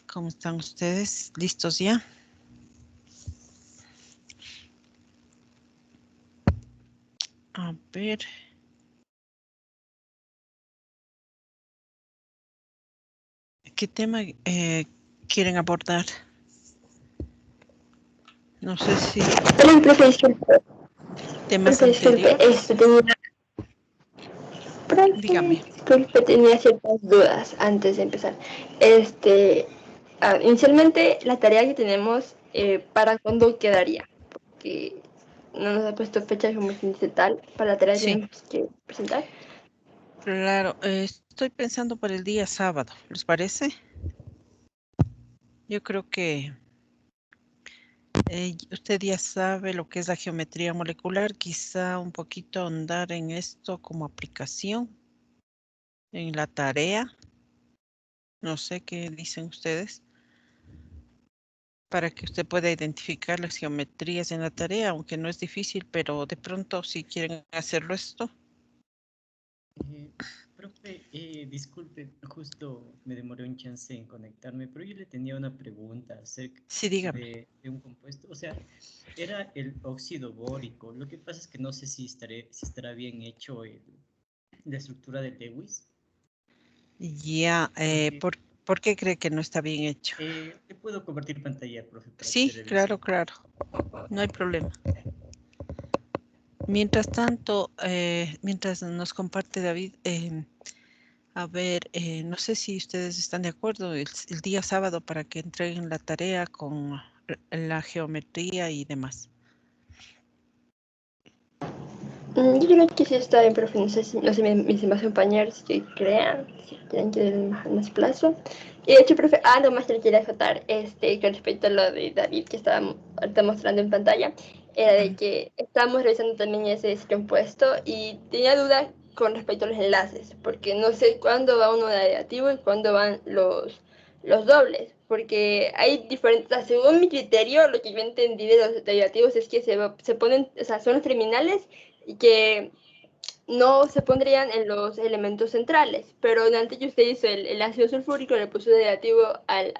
¿Cómo están ustedes? ¿Listos ya? A ver. ¿Qué tema quieren abordar? No sé si... Hola, profe, disculpe. ¿Temas Disculpe, anteriores? Dígame. tenía ciertas dudas antes de empezar. Inicialmente, la tarea que tenemos, ¿para cuándo quedaría? Porque no nos ha puesto fecha como se dice tal para la tarea que Sí, tenemos que presentar. claro. Estoy pensando para el día sábado. ¿Les parece? Yo creo que usted ya sabe lo que es la geometría molecular. Quizá un poquito andar en esto como aplicación en la tarea. No sé qué dicen ustedes. Para que usted pueda identificar las geometrías en la tarea, aunque no es difícil, pero de pronto si quieren hacerlo esto. Profe, disculpe, justo me demoré un chance en conectarme, pero yo le tenía una pregunta acerca Sí, dígame. de un compuesto. O sea, era el óxido bórico. Lo que pasa es que no sé si estará bien hecho la estructura de Lewis, Ya, porque ¿por qué cree que no está bien hecho? te puedo compartir pantalla, profe, para que Sí, le revise. claro, no hay problema. Mientras tanto, mientras nos comparte David, a ver, no sé si ustedes están de acuerdo el día sábado para que entreguen la tarea con la geometría y demás. Yo creo que sí está bien, profe. No sé mis demás compañeros que crean, si quieren que den más plazo. Y de hecho, profe, algo más que le quería acotar, con respecto a lo de David que estaba ahorita mostrando en pantalla, era de que estábamos revisando también ese compuesto y tenía duda con respecto a los enlaces, porque no sé cuándo va uno de aditivo y cuándo van los dobles, porque hay diferentes, según mi criterio, lo que yo entendí de los derivativos es que se ponen, o sea, son los terminales y que no se pondrían en los elementos centrales, pero antes usted hizo el ácido sulfúrico, le puso negativo al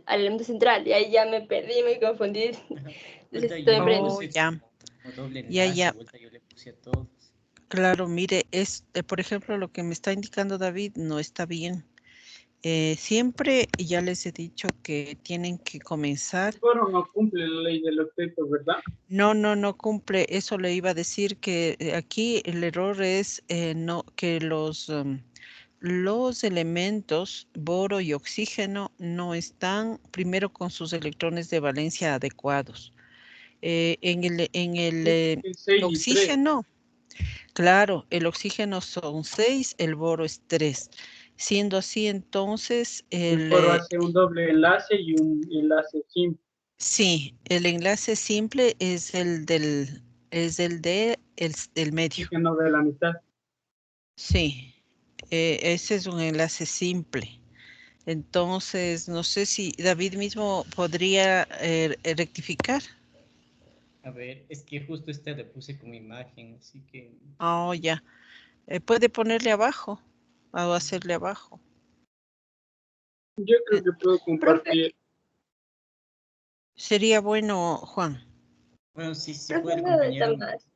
elemento central, y ahí ya me perdí, me confundí. Ajá. Entonces Vuelta yo estoy le aprendiendo. Oh, puse ya, como doble ya, enlace, ya. vuelta yo le puse a todos. Claro, mire, por ejemplo, lo que me está indicando David no está bien. Siempre ya les he dicho que tienen que comenzar. Foro no cumple la ley del octeto, ¿verdad? No cumple. Eso le iba a decir que aquí el error es no, que los elementos boro y oxígeno no están primero con sus electrones de valencia adecuados. En el Es 6 y 3. oxígeno, claro, el oxígeno son 6, el boro es 3. Siendo así, entonces, El foro hace un doble enlace y un enlace simple. sí, el enlace simple es del medio. Oxígeno de la mitad. Sí, ese es un enlace simple. Entonces, no sé si David mismo podría rectificar. A ver, es que justo esta le puse como imagen, así que... Oh, ya. Puede ponerle abajo o hacerle abajo. Yo creo Eh, que puedo Profe, compartir. Sería bueno, Juan. Bueno, si profe, puede el una duda compañero. más.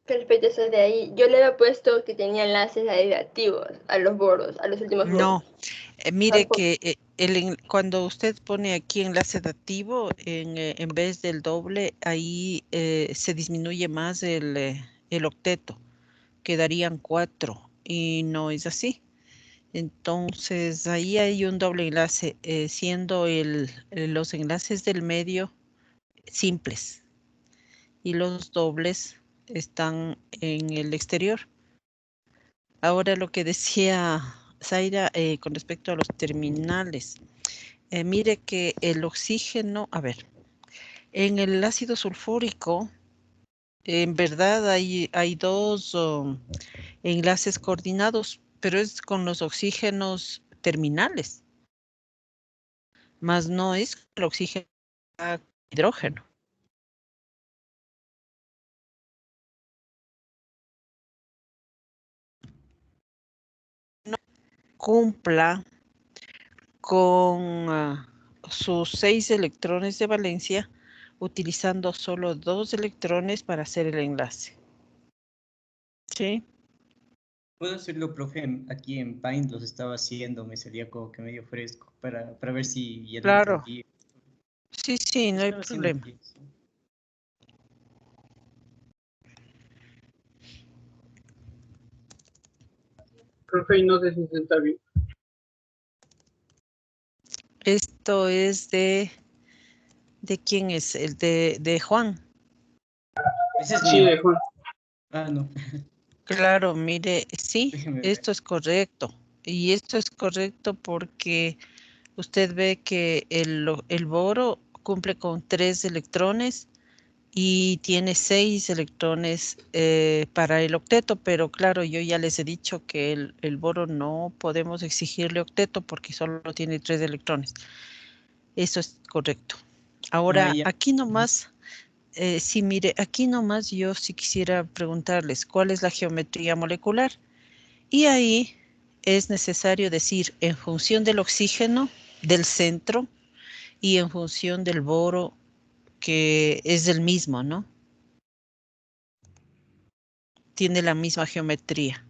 Con respecto a eso de ahí, yo le había puesto que tenía enlaces adhedativos a los boros, a los últimos boros. No, mire Tampoco. que cuando usted pone aquí enlace dativo, en vez del doble, ahí se disminuye más el octeto. Quedarían 4 y no es así. Entonces, ahí hay un doble enlace, siendo los enlaces del medio simples y los dobles están en el exterior. Ahora lo que decía Zaira con respecto a los terminales. Mire que el oxígeno, a ver, en el ácido sulfúrico, en verdad hay dos enlaces coordinados, pero es con los oxígenos terminales, más no es el oxígeno hidrógeno. No cumpla con sus 6 electrones de valencia, utilizando solo 2 electrones para hacer el enlace. ¿Sí? Puedo hacerlo, profe, aquí en Paint los estaba haciendo, me salía como que medio fresco para ver si ya lo Claro. entendí. Sí, sí, no hay Estaba haciendo problema. aquí, sí. Profe, y no sé si se está bien. Esto es ¿de quién es? El de Juan. Ese es Sí, mío. de Juan. Ah, no. Claro, mire, sí, Déjeme ver. esto es correcto. Y esto es correcto porque usted ve que el boro cumple con 3 electrones y tiene 6 electrones para el octeto, pero claro, yo ya les he dicho que el boro no podemos exigirle octeto porque solo tiene 3 electrones. Eso es correcto. Ah, Ahora, ya. aquí nomás, sí, mire, aquí nomás yo sí quisiera preguntarles cuál es la geometría molecular. Y ahí es necesario decir en función del oxígeno del centro y en función del boro que es del mismo, ¿no? Tiene la misma geometría.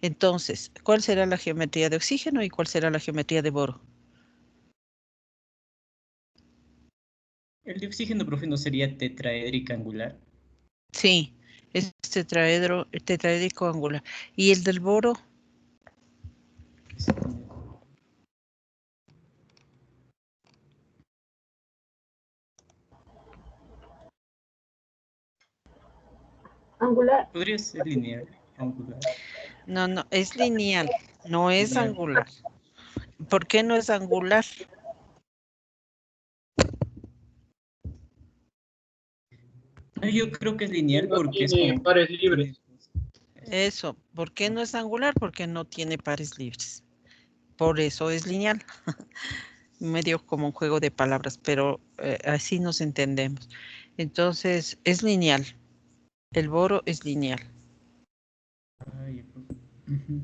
Entonces, ¿cuál será la geometría de oxígeno y cuál será la geometría de boro? El de oxígeno, profe, no sería tetraédrica angular. Sí, es tetraédrico angular. ¿Y el del boro? Ese tiene- Angular. Podría ser lineal, angular. No, no, es lineal, no es Lineal. angular. ¿Por qué no es angular? No, yo creo que es lineal No porque es tiene como... pares libres. Eso, ¿por qué no es angular? Porque no tiene pares libres. Por eso es lineal. Medio como un juego de palabras, pero así nos entendemos. Entonces, es lineal. El boro es lineal. Ay, profe. Ujú.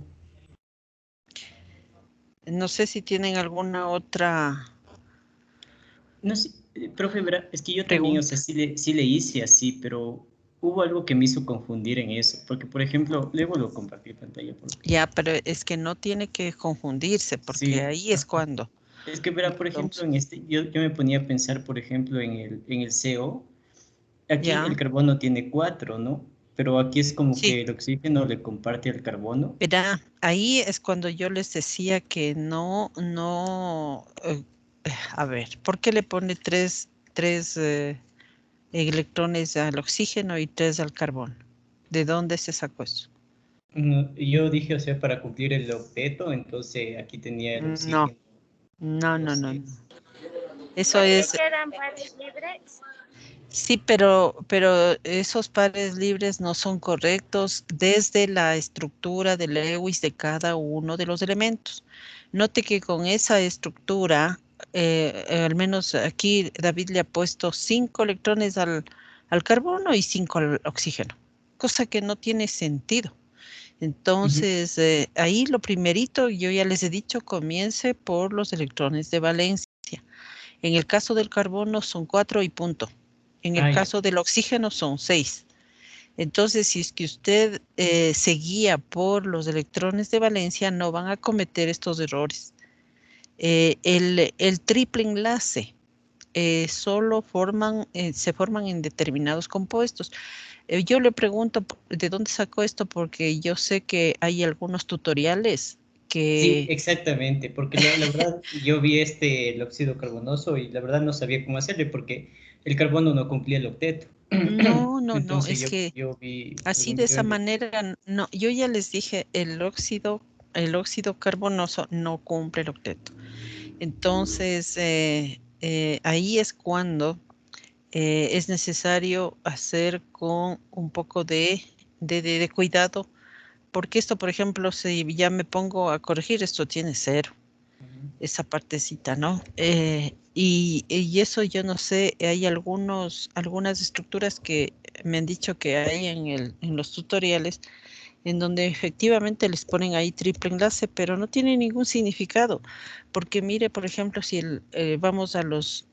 No sé si tienen alguna otra No sé, profe, verá, es que yo también, o sea, pregunta. sí le hice así, pero hubo algo que me hizo confundir en eso. Porque, por ejemplo, luego lo compartí pantalla, profe. Ya, pero es que no tiene que confundirse, porque Sí. ahí es cuando. Es que, verá, por ejemplo, en Entonces, este, yo me ponía a pensar, por ejemplo, en el CO. Aquí el ya, carbono tiene 4, ¿no? Pero aquí es como sí. que el oxígeno le comparte al carbono. Verá, ahí es cuando yo les decía que a ver, ¿por qué le pone tres electrones al oxígeno y 3 al carbón? ¿De dónde se sacó eso? Y yo dije, o sea, para cumplir el octeto, entonces aquí tenía el No, oxígeno no, no, los no, 6. no. Eso Pensé es, que eran pares libres. sí, pero esos pares libres no son correctos desde la estructura de Lewis de cada uno de los elementos. Note que con esa estructura, al menos aquí David le ha puesto 5 electrones al carbono y 5 al oxígeno, cosa que no tiene sentido. Ujú. Entonces, ahí lo primerito, yo ya les he dicho, comience por los electrones de valencia. En el caso del carbono son 4 y punto. En el Ah, ya. caso del oxígeno son 6. Entonces, si es que usted se guía por los electrones de valencia, no van a cometer estos errores. El triple enlace se forman en determinados compuestos. Yo le pregunto de dónde sacó esto porque yo sé que hay algunos tutoriales Sí, que exactamente, porque la verdad yo vi el óxido carbonoso y la verdad no sabía cómo hacerle porque el carbono no cumplía el octeto. no, no, no, Entonces es que yo vi así algún de video esa en YouTube. manera, no, yo ya les dije, el óxido carbonoso no cumple el octeto. Entonces, ahí es cuando es necesario hacer con un poco de cuidado, porque esto, por ejemplo, si ya me pongo a corregir, esto tiene 0, Ujú. esa partecita, ¿no? Y eso yo no sé, hay algunas estructuras que me han dicho que hay en los tutoriales en donde efectivamente les ponen ahí triple enlace, pero no tiene ningún significado, porque mire, por ejemplo, si vamos a los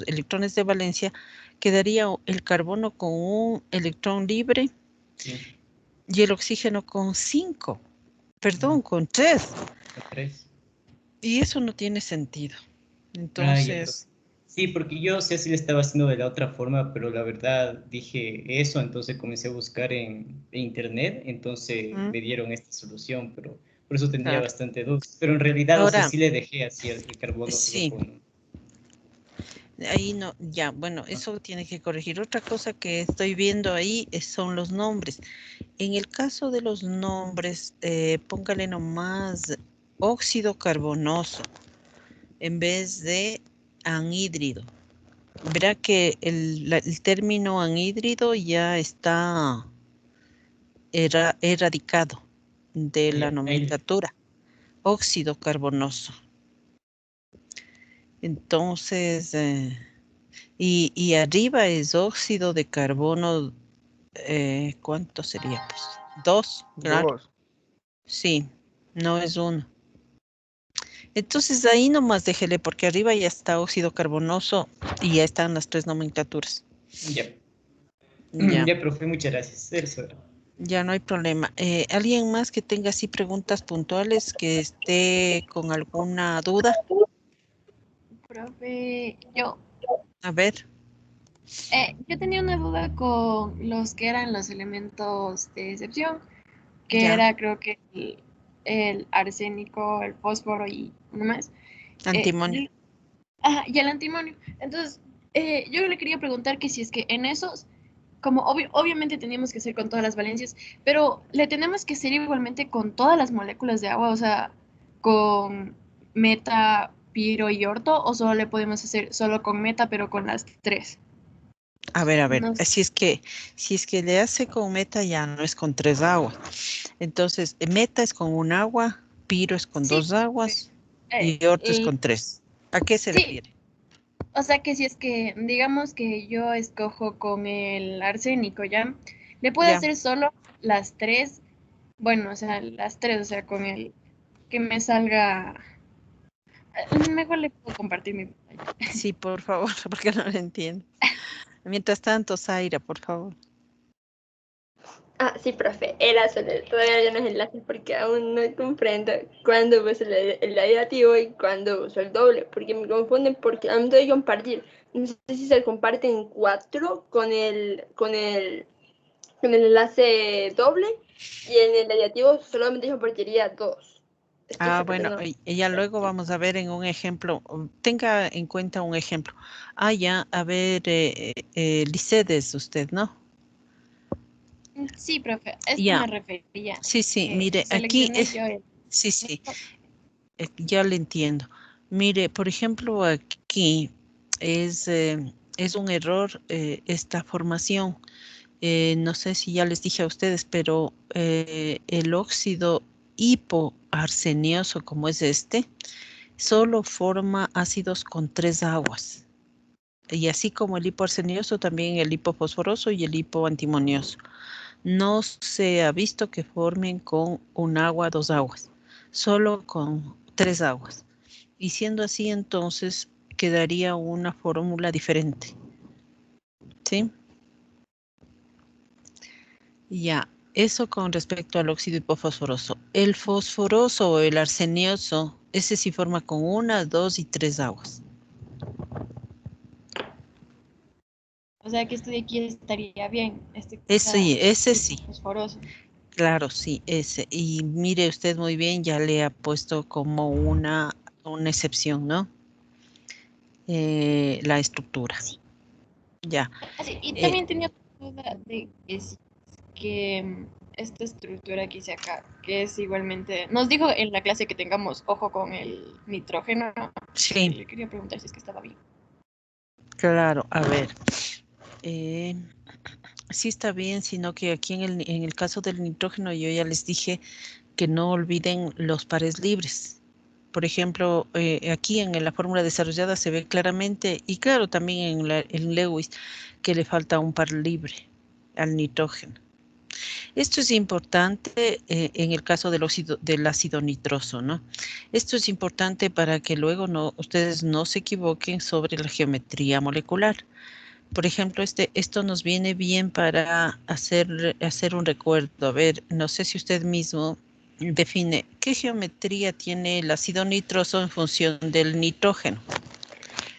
electrones de valencia, quedaría el carbono con un electrón libre Sí, y el oxígeno con 5, perdón, con 3, con 3. y eso no tiene sentido. Ah, ya, profe. Entonces, Sí, porque yo, o sea, sí le estaba haciendo de la otra forma, pero la verdad dije eso, entonces comencé a buscar en internet, entonces ¿mm? me dieron esta solución, pero por eso tendría Claro. bastante dudas. Pero en realidad, o sea, Ahora, sí le dejé así el carbono solo sí, con... ahí no, ya, bueno, eso tiene que corregir. Otra cosa que estoy viendo ahí son los nombres. En el caso de los nombres, póngale nomás óxido carbonoso en vez de anhídrido. Verá que el término anhídrido ya está erradicado de la Ahí, nomenclatura. Óxido carbonoso. Entonces, y arriba es óxido de carbono, ¿cuánto sería? Pues 2, claro. Dos. Sí, no es 1. Entonces ahí nomás déjele porque arriba ya está óxido carbonoso y ya están las 3 nomenclaturas. ya. Ya, Ya, profe, muchas gracias. Eso era. ya no hay problema. ¿Alguien más que tenga así preguntas puntuales, que esté con alguna duda? Profe, A ver, yo tenía una duda con los que eran los elementos de excepción, que ya, era creo que el arsénico, el fósforo y uno más. Eh, antimonio. y el antimonio. Entonces, yo le quería preguntar que si es que en esos, como obviamente teníamos que hacer con todas las valencias, pero le tenemos que hacer igualmente con todas las moléculas de agua, o sea, con meta, piro y orto, o solo le podemos hacer solo con meta, pero con las tres. A ver, No sé. si es que le hace con meta ya no es con 3 aguas. Entonces, meta es con un agua, piro es con Sí, 2 aguas eh, y orto es l- con 3. ¿A qué se sí, refiere? o sea que si es que, digamos que yo escojo con el arsénico, ¿ya? Le puedo Ya. hacer solo las tres, bueno, o sea, las tres, o sea, con el que me salga, mejor le puedo compartir mi pantalla. Sí, por favor, porque no lo entiendo. Mientras tanto, Zaira, por favor. Ah, sí, profe, era solo, todavía hay unos enlaces porque aún no comprendo cuándo uso el aditivo y cuándo uso el doble, porque me confunden porque aún tengo que compartir. No sé si se comparten 4 con el enlace doble y en el aditivo solamente compartiría 2. Estoy Ah, segura, bueno, no. y ya luego vamos a ver en un ejemplo. Tenga en cuenta un ejemplo. Ah, ya, a ver, Licedes, usted, ¿no? Sí, profe, a esto Ya, me refería, sí, que mire, aquí seleccioné es, yo el... sí, ya le entiendo. Mire, por ejemplo, aquí es un error esta formación. No sé si ya les dije a ustedes, pero el óxido hipoarsenioso, como es este, solo forma ácidos con 3 aguas. Y así como el hipoarsenioso, también el hipofosforoso y el hipoantimonioso. No se ha visto que formen con un agua, 2 aguas, solo con 3 aguas. Y siendo así, entonces quedaría una fórmula diferente. ¿Sí? Ya, eso con respecto al óxido hipofosforoso. El fosforoso o el arsenioso, ese sí forma con 1, 2 y 3 aguas. O sea que este de aquí estaría bien, este que está Ese sí, fosforoso. claro, sí, ese. Y mire usted muy bien, ya le ha puesto como una excepción, ¿no? La estructura. Sí. Ya. Así, y Eh, también tenía duda de que si que esta estructura que hice acá, que es igualmente, nos dijo en la clase que tengamos ojo con el nitrógeno, y sí, le quería preguntar si es que estaba bien. claro, a ver. eh, sí está bien, sino que aquí en el caso del nitrógeno yo ya les dije que no olviden los pares libres. Por ejemplo, aquí en la fórmula desarrollada se ve claramente, y claro, también en Lewis, que le falta un par libre al nitrógeno. Esto es importante en el caso del ácido nitroso, ¿no? Esto es importante para que luego ustedes no se equivoquen sobre la geometría molecular. Por ejemplo, esto nos viene bien para hacer un recuerdo. A ver, no sé si usted mismo define qué geometría tiene el ácido nitroso en función del nitrógeno.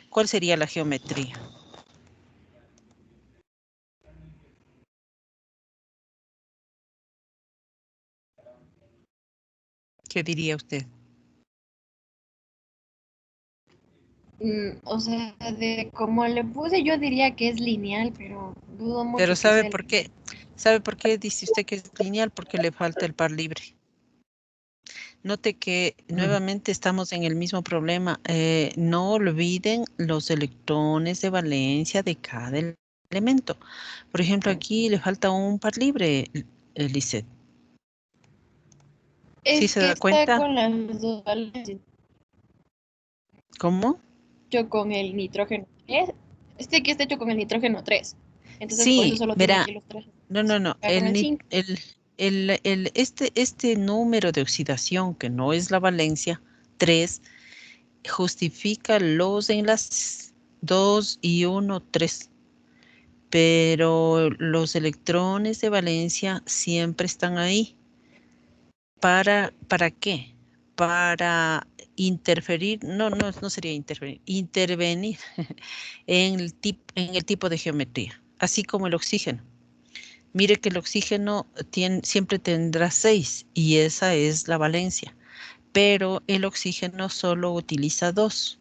¿Cuál sería la geometría? ¿Qué diría usted? O sea, de como le puse, yo diría que es lineal, pero dudo Pero mucho que ¿sabe sea por lineal. qué? ¿Sabe por qué dice usted que es lineal? Porque le falta el par libre. Note que nuevamente estamos en el mismo problema. No olviden los electrones de valencia de cada elemento. Por ejemplo, aquí le falta un par libre, Lisette. ¿Sí Es se que da está cuenta? con las dos valencias, ¿Cómo? hecho con el nitrógeno. Este que está hecho con el nitrógeno 3. Entonces, por eso Sí, solo tiene verá. aquí los tres. No. Está con el 5. Este número de oxidación, que no es la valencia, 3, justifica los enlaces 2 y 1, 3. Pero los electrones de valencia siempre están ahí. ¿Para qué? Para interferir, no sería interferir, intervenir en el tipo de geometría, así como el oxígeno. Mire que el oxígeno siempre tendrá 6 y esa es la valencia, pero el oxígeno solo utiliza 2.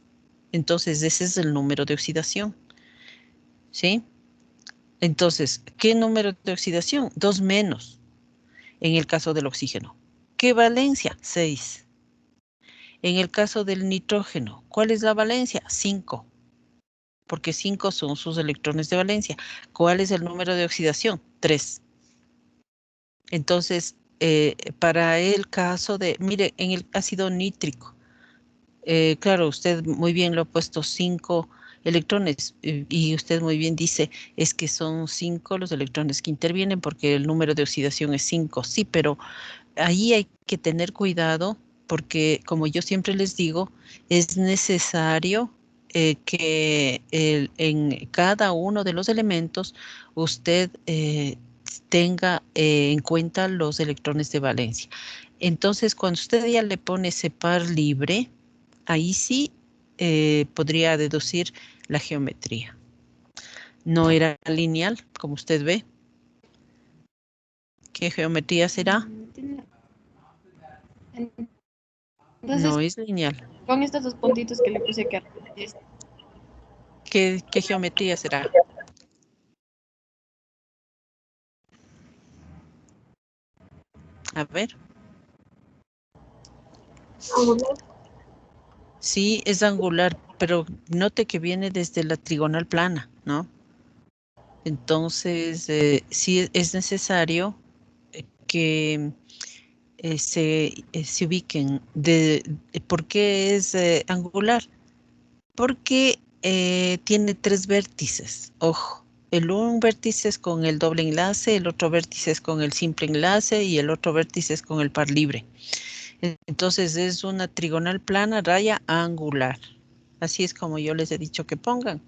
Entonces ese es el número de oxidación, ¿sí? Entonces, ¿qué número de oxidación? 2 menos en el caso del oxígeno. ¿Qué valencia? 6. En el caso del nitrógeno, ¿cuál es la valencia? 5, porque 5 son sus electrones de valencia. ¿Cuál es el número de oxidación? 3. Entonces, para el caso mire, en el ácido nítrico, claro, usted muy bien lo ha puesto 5 electrones y usted muy bien dice, es que son 5 los electrones que intervienen porque el número de oxidación es 5. Sí, pero ahí hay que tener cuidado porque, como yo siempre les digo, es necesario que en cada uno de los elementos usted tenga en cuenta los electrones de valencia. Entonces, cuando usted ya le pone ese par libre, ahí sí podría deducir la geometría. No era lineal, como usted ve. ¿Qué geometría será? Entonces, No es lineal. con estos dos puntitos que le puse acá, ¿Qué geometría será? A ver. Sí, es angular, pero note que viene desde la trigonal plana, ¿no? Entonces, sí es necesario que se ubiquen. ¿Por qué es angular? Porque tiene 3 vértices. Ojo, un vértice es con el doble enlace, el otro vértice es con el simple enlace y el otro vértice es con el par libre. Entonces es una trigonal plana raya angular. Así es como yo les he dicho que pongan.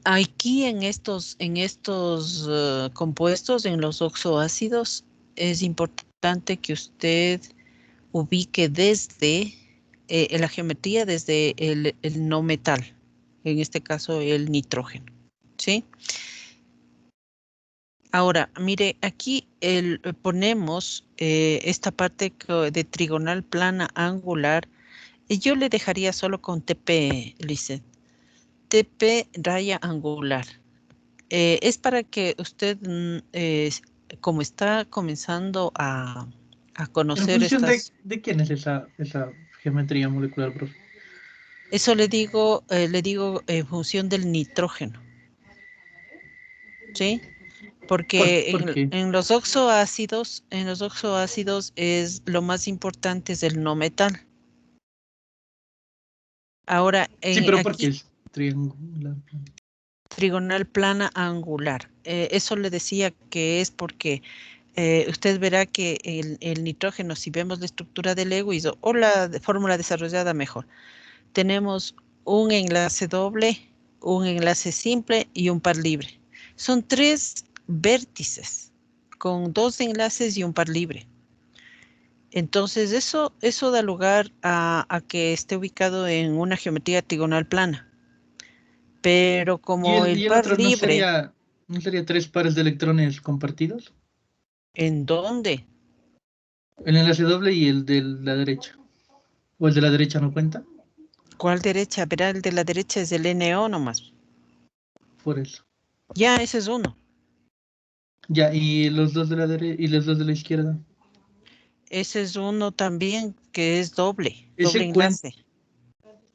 Aquí en estos compuestos, en los oxoácidos, es importante que usted ubique desde la geometría, desde el no metal, en este caso el nitrógeno, ¿sí? Ahora, mire, aquí ponemos esta parte de trigonal plana angular, y yo le dejaría solo con TP, Lisset. TP raya angular. Es para que usted, como está comenzando a ¿En conocer función estas, de quién es esa geometría molecular, profe? eso le digo en función del nitrógeno, ¿sí? Porque ¿Por qué? en los oxoácidos es lo más importante es el no metal. Ahora, Sí, pero ¿por qué aquí, es triangular? Trigonal plana angular. Eso le decía que es porque usted verá que el nitrógeno, si vemos la estructura del Lewis o la fórmula desarrollada mejor, tenemos un enlace doble, un enlace simple y un par libre. Son 3 vértices con 2 enlaces y un par libre. Entonces eso da lugar a que esté ubicado en una geometría trigonal plana. Pero como el ¿Y el par otro libre, no sería 3 pares de electrones compartidos? ¿en dónde? El enlace doble y el de la derecha. ¿O el de la derecha no cuenta? ¿Cuál derecha? Verá, el de la derecha es el NO nomás. Por eso. Ya, ese es uno. Ya, y los dos de la derecha y los dos de la izquierda. Ese es uno también que es doble Ese cuenta, enlace.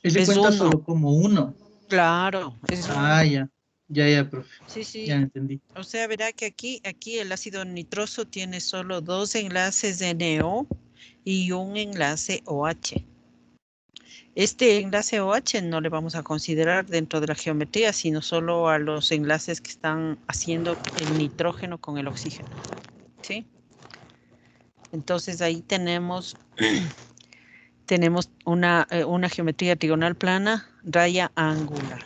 ese Es cuenta uno, solo como uno. claro, es uno. Ah, ya. Ya, profe. Sí, Ya sí. entendí. O sea, verá que aquí el ácido nitroso tiene solo 2 enlaces NO y un enlace OH. Este enlace OH no le vamos a considerar dentro de la geometría, sino solo a los enlaces que están haciendo el nitrógeno con el oxígeno. ¿Sí? Entonces ahí tenemos una geometría trigonal plana, raya angular.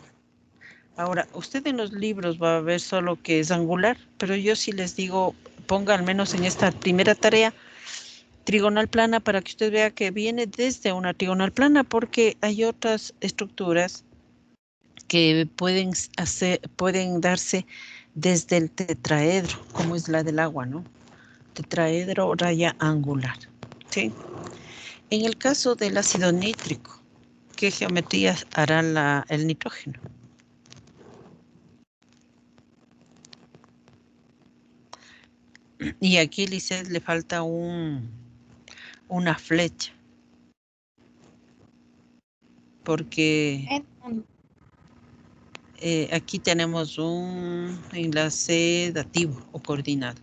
Ahora, usted en los libros va a ver solo que es angular, pero yo sí les digo, ponga al menos en esta primera tarea, trigonal plana para que usted vea que viene desde una trigonal plana, porque hay otras estructuras que pueden darse desde el tetraedro, como es la del agua, ¿no? Tetraedro raya angular, ¿sí? En el caso del ácido nítrico, ¿qué geometría hará el nitrógeno? Y aquí, Lisset, le falta una flecha, porque aquí tenemos un enlace dativo o coordinado.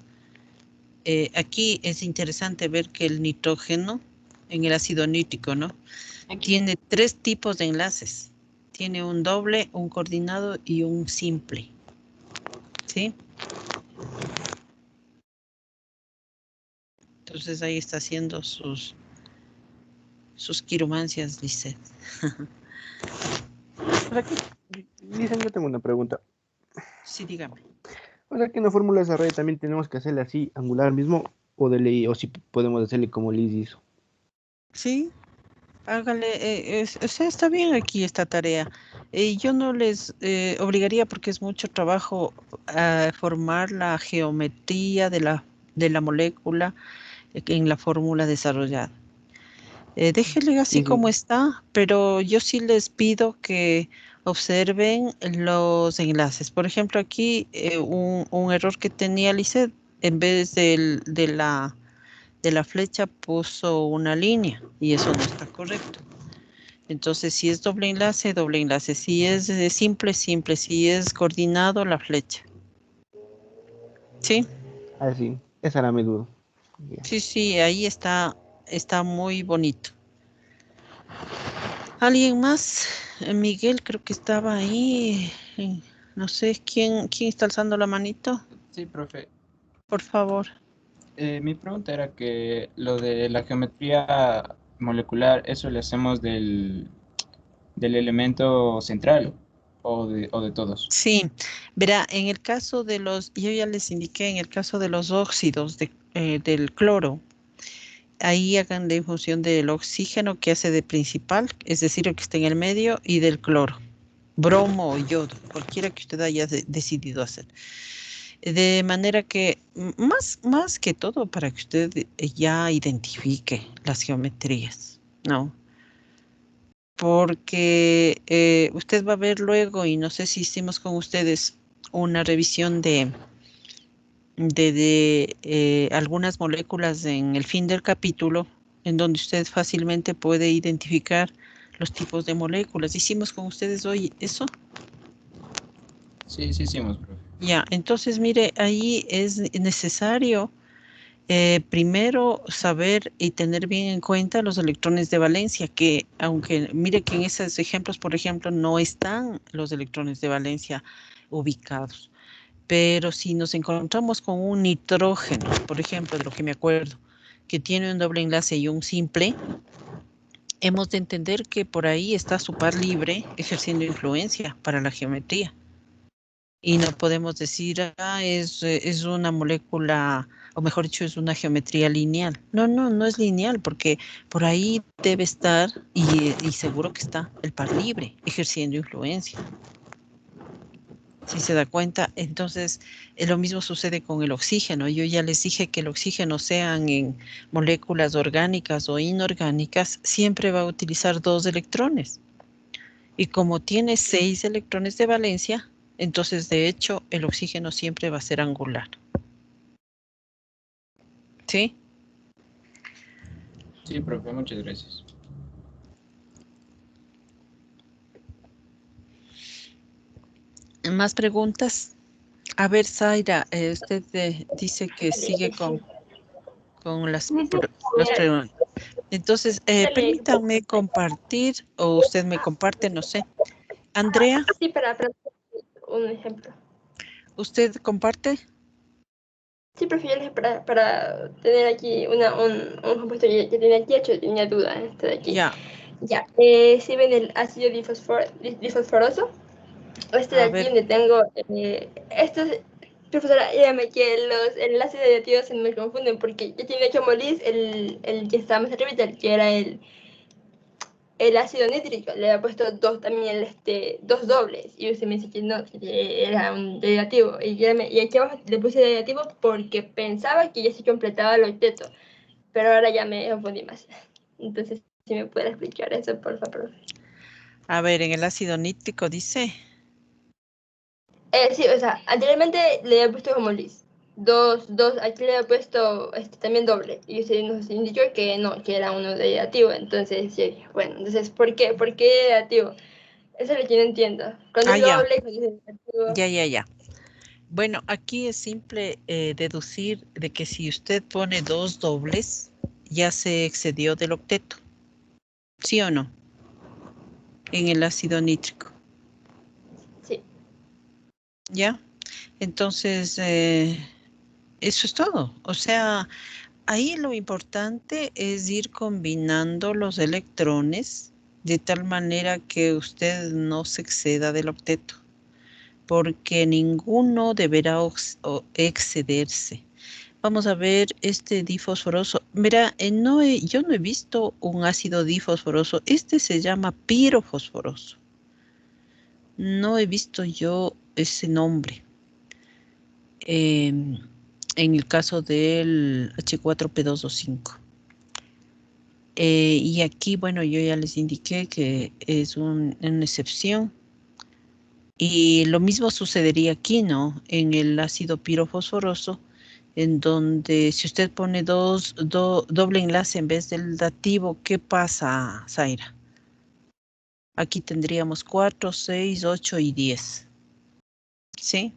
Aquí es interesante ver que el nitrógeno en el ácido nítrico, ¿no? Tiene 3 tipos de enlaces. Tiene un doble, un coordinado y un simple. ¿Sí? Entonces ahí está haciendo sus quiromancias, Lisset. O sea que, dicen, yo tengo una pregunta. Sí, dígame. O sea que en la fórmula de desarrollo también tenemos que hacerle así, angular mismo, o de ley, o si podemos hacerle como Liz hizo. Sí, hágale, o sea, está bien aquí esta tarea. Yo no les obligaría porque es mucho trabajo formar la geometría de la molécula en la fórmula desarrollada. Déjenle así Sí, sí. como está, pero yo sí les pido que observen los enlaces. Por ejemplo, aquí un error que tenía Lisset, en vez de la flecha puso una línea y eso no está correcto. Entonces, si es doble enlace, doble enlace. Si es simple, simple. Si es coordinado, la flecha. ¿Sí? Así, esa era mi duda. Ya. Sí, sí, ahí está muy bonito. ¿Alguien más? Miguel creo que estaba ahí. No sé, ¿quién está alzando la manito? Sí, profe. Por favor. Mi pregunta era que lo de la geometría molecular, ¿eso le hacemos del elemento central o de todos? Sí, verá, en el caso de yo ya les indiqué, en el caso de los óxidos del cloro, ahí hagan de función del oxígeno que hace de principal, es decir, el que está en el medio, y del cloro, bromo o yodo, cualquiera que usted haya decidido hacer. De manera que, más que todo, para que usted ya identifique las geometrías, ¿no? Porque usted va a ver luego, y no sé si hicimos con ustedes una revisión de algunas moléculas en el fin del capítulo, en donde usted fácilmente puede identificar los tipos de moléculas. ¿Hicimos con ustedes hoy eso? Sí, sí, hicimos, profe. Ya, entonces mire, ahí es necesario primero saber y tener bien en cuenta los electrones de valencia, que aunque mire que en esos ejemplos, por ejemplo, no están los electrones de valencia ubicados. Pero si nos encontramos con un nitrógeno, por ejemplo, de lo que me acuerdo, que tiene un doble enlace y un simple, hemos de entender que por ahí está su par libre ejerciendo influencia para la geometría. Y no podemos decir, es una molécula, o mejor dicho, es una geometría lineal. No, no es lineal, porque por ahí debe estar, y seguro que está, el par libre ejerciendo influencia. Si se da cuenta, entonces lo mismo sucede con el oxígeno. Yo ya les dije que el oxígeno, sean en moléculas orgánicas o inorgánicas, siempre va a utilizar 2 electrones. Y como tiene 6 electrones de valencia, entonces de hecho el oxígeno siempre va a ser angular. ¿Sí? Sí, profe, muchas gracias. ¿Más preguntas? A ver, Zaira, usted dice que sigue con las preguntas. Entonces, permítanme compartir, o usted me comparte, no sé. Andrea, Sí, para un ejemplo. ¿usted comparte? Sí, prefiero para tener aquí un compuesto que tiene aquí hecho, tenía duda en esto de aquí. Ya. Ya, si ven el ácido difosforoso, este de A aquí ver, donde tengo, profesora, dígame que los enlaces aditivos se me confunden porque yo tenía como Liz el que estaba más arriba, que era el ácido nítrico, le había puesto también dos dobles, y usted me dice que no, que era un derivativo, y aquí abajo le puse derivativo porque pensaba que ya se completaba el octeto, pero ahora ya me confundí más. Entonces, si me puede explicar eso, por favor. a ver, en el ácido nítrico dice. Sí, o sea, anteriormente le había puesto como Liz. Aquí le había puesto también doble. Y usted nos indicó que no, que era uno derivativo. Entonces, sí, bueno, entonces, ¿por qué? ¿Por qué derivativo? Eso es lo que no entiendo. Cuando es Ya. doble, cuando es derivativo. Ya. Bueno, aquí es simple deducir de que si usted pone 2 dobles, ya se excedió del octeto. ¿Sí o no? En el ácido nítrico. Sí. ¿Ya? Entonces, eso es todo. O sea, ahí lo importante es ir combinando los electrones de tal manera que usted no se exceda del octeto, porque ninguno deberá excederse. Vamos a ver este difosforoso. Mira, yo no he visto un ácido difosforoso. Este se llama pirofosforoso. No he visto yo ese nombre. En el caso del H4P2O5. Y aquí, bueno, yo ya les indiqué que es una excepción. Y lo mismo sucedería aquí, ¿no? En el ácido pirofosforoso, en donde si usted pone doble enlace en vez del dativo, ¿qué pasa, Zaira? Aquí tendríamos 4, 6, 8 y 10. ¿Sí?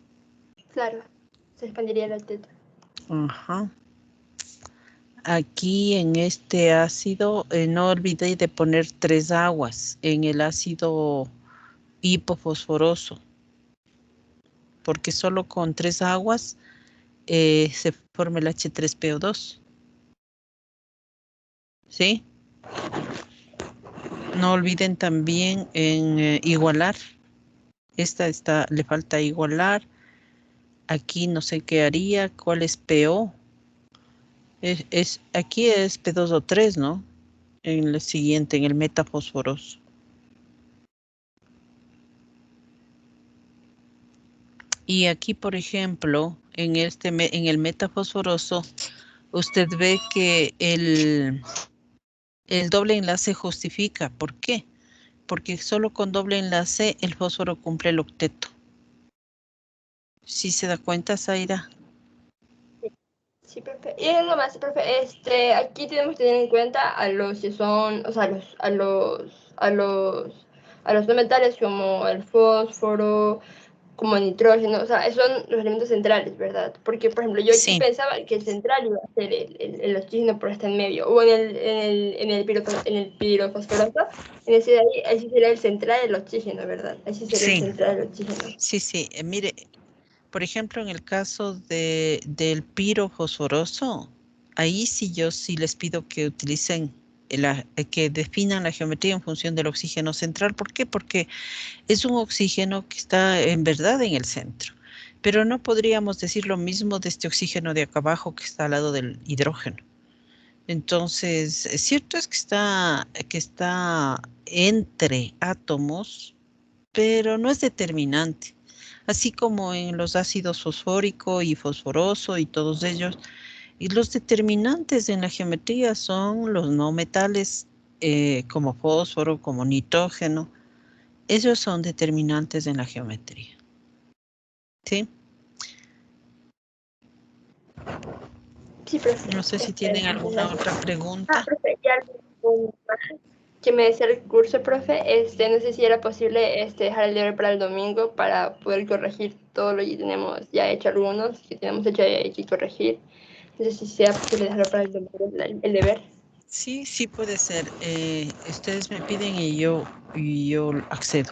Claro, se expandiría el octeto. Ajá. Aquí en este ácido, no olvidé de poner 3 aguas en el ácido hipofosforoso, porque solo con 3 aguas se forma el H3PO2. ¿Sí? No olviden también en igualar. Le falta igualar. Aquí no sé qué haría. ¿Cuál es PO? Aquí es P2O3, ¿no? En el siguiente, en el metafosforoso. Y aquí, por ejemplo, en el metafosforoso, usted ve que el doble enlace justifica. ¿Por qué? Porque solo con doble enlace el fósforo cumple el octeto. ¿Sí se da cuenta, Zaira? Sí, profe. Y algo más, profe, aquí tenemos que tener en cuenta a los que son, o sea, a los no metales como el fósforo, como nitrógeno, o sea, esos son los elementos centrales, ¿verdad? Porque, por ejemplo, yo aquí Sí, pensaba que el central iba a ser el oxígeno por estar en medio, o en el pirofosforoso, en ese de ahí sí sería el central el oxígeno, ¿verdad? Ahí sí sería el sí, central el oxígeno. sí. Mire, por ejemplo, en el caso del pirofosforoso, ahí sí yo sí les pido que utilicen, que definan la geometría en función del oxígeno central. ¿Por qué? Porque es un oxígeno que está en verdad en el centro. Pero no podríamos decir lo mismo de este oxígeno de acá abajo que está al lado del hidrógeno. Entonces, cierto es que está entre átomos, pero no es determinante. Así como en los ácidos fosfórico y fosforoso y todos ellos. Y los determinantes en la geometría son los no metales como fósforo, como nitrógeno. Esos son determinantes en la geometría. ¿Sí? Sí, profe. No sé si tienen alguna otra pregunta. Profe, ya algo más que me decía el curso, profe, no sé si era posible dejar el deber para el domingo para poder corregir todo lo que tenemos ya hecho, algunos que tenemos hecho y hay que corregir. No sé si sea posible dejarlo para el domingo, el deber. Sí, sí puede ser. Ustedes me piden y yo accedo.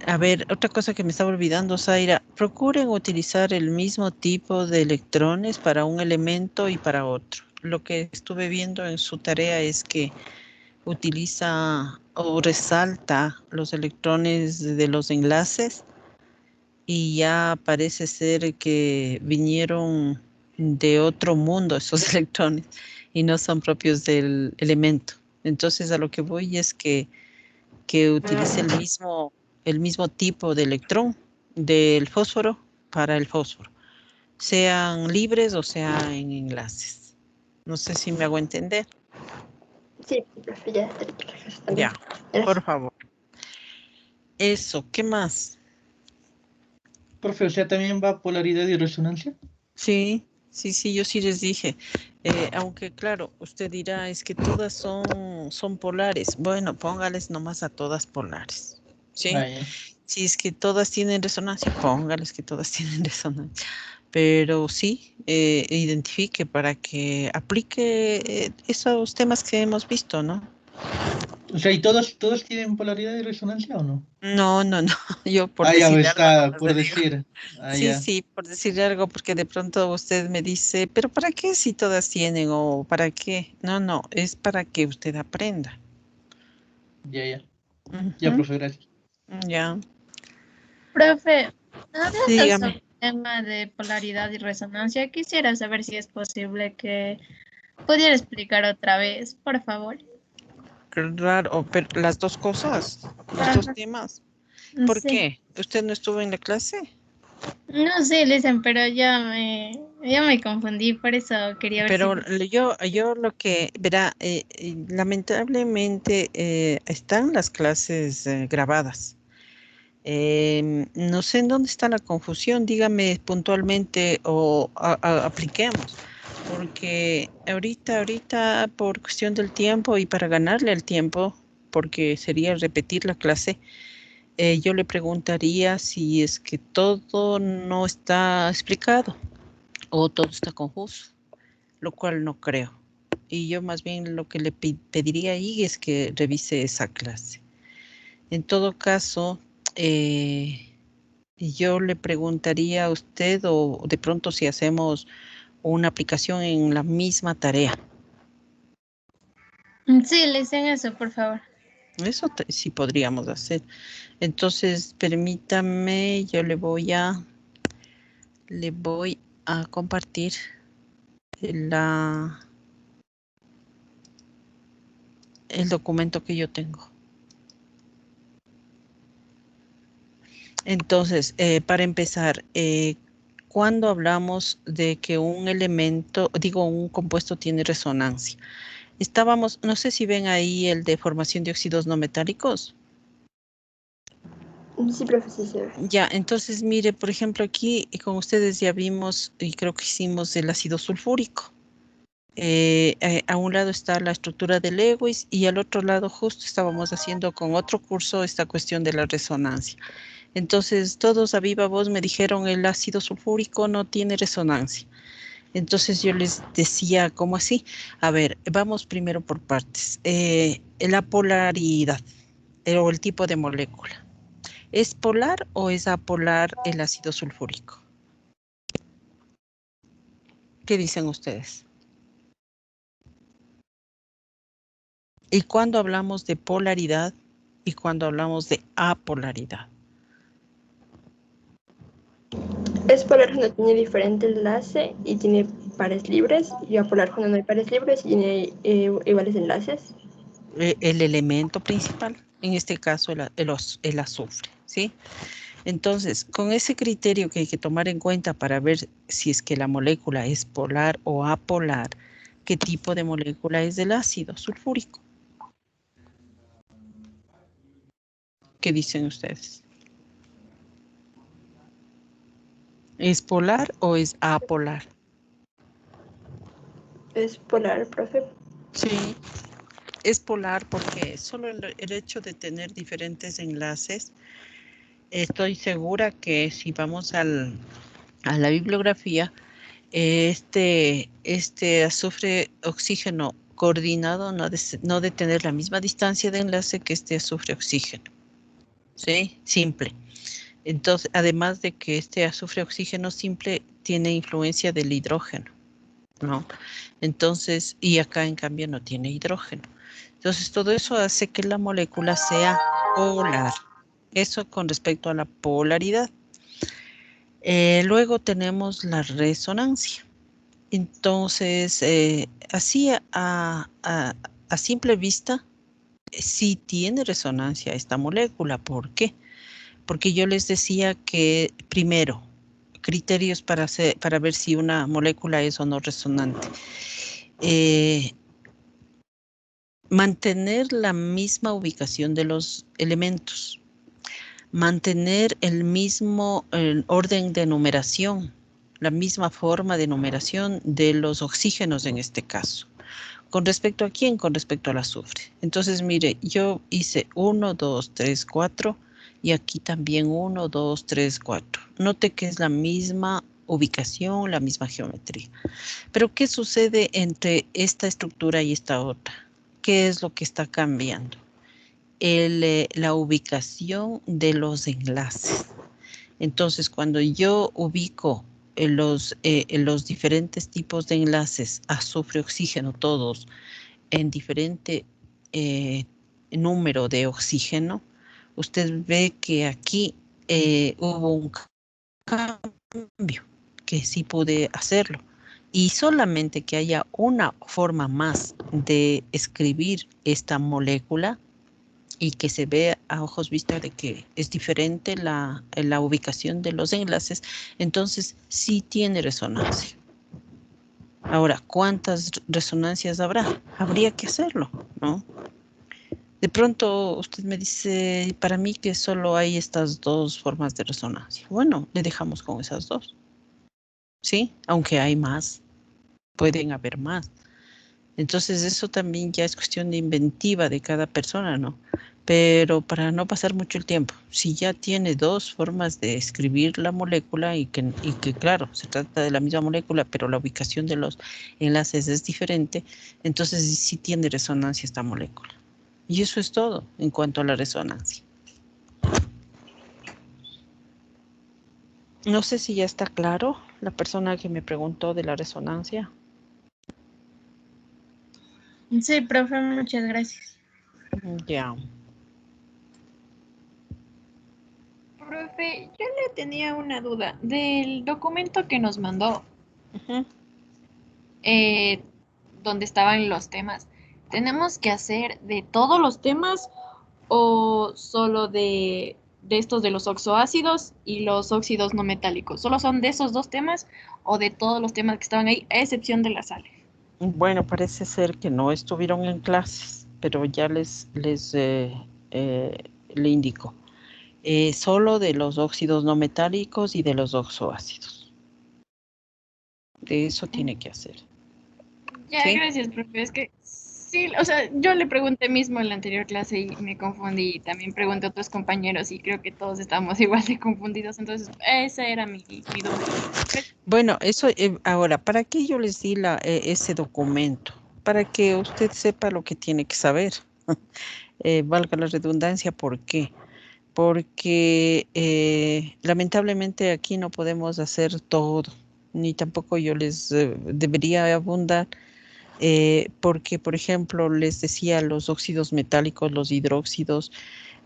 A ver, otra cosa que me estaba olvidando, Zaira, procuren utilizar el mismo tipo de electrones para un elemento y para otro. Lo que estuve viendo en su tarea es que utiliza o resalta los electrones de los enlaces y ya parece ser que vinieron de otro mundo esos electrones y no son propios del elemento. Entonces a lo que voy es que utilice el mismo tipo de electrón del fósforo para el fósforo, sean libres o sean en enlaces. No sé si me hago entender. Sí, profe, ya está bien. Ya, por Gracias. favor. Eso, ¿qué más? Profe, o sea, también va polaridad y resonancia. Sí, yo sí les dije. Aunque claro, usted dirá, es que todas son polares. Bueno, póngales nomás a todas polares. ¿Sí? Ah, ya. Si es que todas tienen resonancia, póngales que todas tienen resonancia. Pero sí, identifique para que aplique esos temas que hemos visto, ¿no? O sea, ¿y todos tienen polaridad y resonancia o no? No, yo por Ah, ya, decirle algo está nomás por le digo. decir. Ah, Sí, ya, sí, por decirle algo, porque de pronto usted me dice, pero ¿para qué si todas tienen o para qué? No, es para que usted aprenda. ya. Ya, Ujú, profe, gracias. ya, Profe, hablando sobre dígame. el tema de polaridad y resonancia, quisiera saber si es posible que pudiera explicar otra vez, por favor. Claro, pero las dos cosas, los dos Ajá, temas. ¿Por sí. qué? ¿Usted no estuvo en la clase? No sé, Listen, pero ya me confundí, por eso quería ver si... Pero yo lo que, verá, lamentablemente están las clases grabadas. No sé en dónde está la confusión, dígame puntualmente o apliquemos, porque ahorita por cuestión del tiempo y para ganarle el tiempo, porque sería repetir la clase, yo le preguntaría si es que todo no está explicado o todo está confuso, lo cual no creo. Y yo más bien lo que le pediría ahí es que revise esa clase. En todo caso, yo le preguntaría a usted o de pronto si hacemos una aplicación en la misma tarea. Sí, Listen, eso, por favor. Eso sí podríamos hacer. Entonces, permítame, yo le voy a compartir la, el documento que yo tengo. Entonces, para empezar, cuando hablamos de que un elemento, digo, un compuesto tiene resonancia, no sé si ven ahí el de formación de óxidos no metálicos. Sí, profe, sí se ve. Ya, entonces mire, por ejemplo, aquí con ustedes ya vimos y creo que hicimos el ácido sulfúrico. A un lado está la estructura de Lewis y al otro lado justo estábamos haciendo con otro curso esta cuestión de la resonancia. Entonces todos a viva voz me dijeron el ácido sulfúrico no tiene resonancia. Entonces yo les decía, ¿cómo así? A ver, vamos primero por partes. La polaridad o el tipo de molécula. ¿Es polar o es apolar el ácido sulfúrico? ¿Qué dicen ustedes? ¿Y cuando hablamos de polaridad y cuando hablamos de apolaridad? Es polar cuando tiene diferente enlace y tiene pares libres, y apolar cuando no hay pares libres y tiene iguales enlaces. El elemento principal, en este caso el azufre, ¿sí? Entonces, con ese criterio que hay que tomar en cuenta para ver si es que la molécula es polar o apolar, ¿qué tipo de molécula es del ácido sulfúrico? ¿Qué dicen ustedes? ¿Es polar o es apolar? Es polar, profe. Sí, es polar porque solo el hecho de tener diferentes enlaces, estoy segura que si vamos a la bibliografía, este azufre oxígeno coordinado no de tener la misma distancia de enlace que este azufre oxígeno. ¿Sí? Simple. Entonces, además de que este azufre oxígeno simple tiene influencia del hidrógeno, ¿no? Entonces, y acá en cambio no tiene hidrógeno. Entonces, todo eso hace que la molécula sea polar. Eso con respecto a la polaridad. Luego tenemos la resonancia. Entonces, así a simple vista, sí tiene resonancia esta molécula. ¿Por qué? Porque yo les decía que, primero, criterios para ver si una molécula es o no resonante. Mantener la misma ubicación de los elementos. Mantener el mismo orden de numeración, la misma forma de numeración de los oxígenos en este caso. ¿Con respecto a quién? Con respecto al azufre. Entonces, mire, yo hice 1, 2, 3, 4 y aquí también 1, 2, 3, 4. Note que es la misma ubicación, la misma geometría. Pero, ¿qué sucede entre esta estructura y esta otra? ¿Qué es lo que está cambiando? La ubicación de los enlaces. Entonces, cuando yo ubico los diferentes tipos de enlaces, azufre, oxígeno, todos en diferente número de oxígeno, usted ve que aquí hubo un cambio, que sí pude hacerlo. Y solamente que haya una forma más de escribir esta molécula y que se ve a ojos vistas de que es diferente la ubicación de los enlaces, entonces sí tiene resonancia. Ahora, ¿cuántas resonancias habrá? Habría que hacerlo, ¿no? De pronto usted me dice, para mí que solo hay estas dos formas de resonancia. Bueno, le dejamos con esas dos. ¿Sí? Aunque hay más, pueden haber más. Entonces eso también ya es cuestión de inventiva de cada persona, ¿no? Pero para no pasar mucho el tiempo, si ya tiene dos formas de escribir la molécula y que claro, se trata de la misma molécula, pero la ubicación de los enlaces es diferente, entonces sí tiene resonancia esta molécula. Y eso es todo en cuanto a la resonancia. No sé si ya está claro la persona que me preguntó de la resonancia. Sí, profe, muchas gracias. Ya. Profe, yo le tenía una duda del documento que nos mandó, Uh-huh. donde estaban los temas. ¿Tenemos que hacer de todos los temas o solo de estos de los oxoácidos y los óxidos no metálicos? ¿Solo son de esos dos temas o de todos los temas que estaban ahí, a excepción de las sales? Bueno, parece ser que no estuvieron en clases, pero ya le indico. Solo de los óxidos no metálicos y de los oxoácidos. De eso tiene que hacer. Ya, ¿Sí? gracias, profe. Es que sí Sí, o sea, yo le pregunté mismo en la anterior clase y me confundí. También pregunté a otros compañeros y creo que todos estábamos igual de confundidos. Entonces, esa era mi duda. Bueno, eso ahora, ¿para qué yo les di ese documento? Para que usted sepa lo que tiene que saber. Valga la redundancia, ¿por qué? Porque lamentablemente aquí no podemos hacer todo, ni tampoco yo les debería abundar, porque, por ejemplo, les decía los óxidos metálicos, los hidróxidos,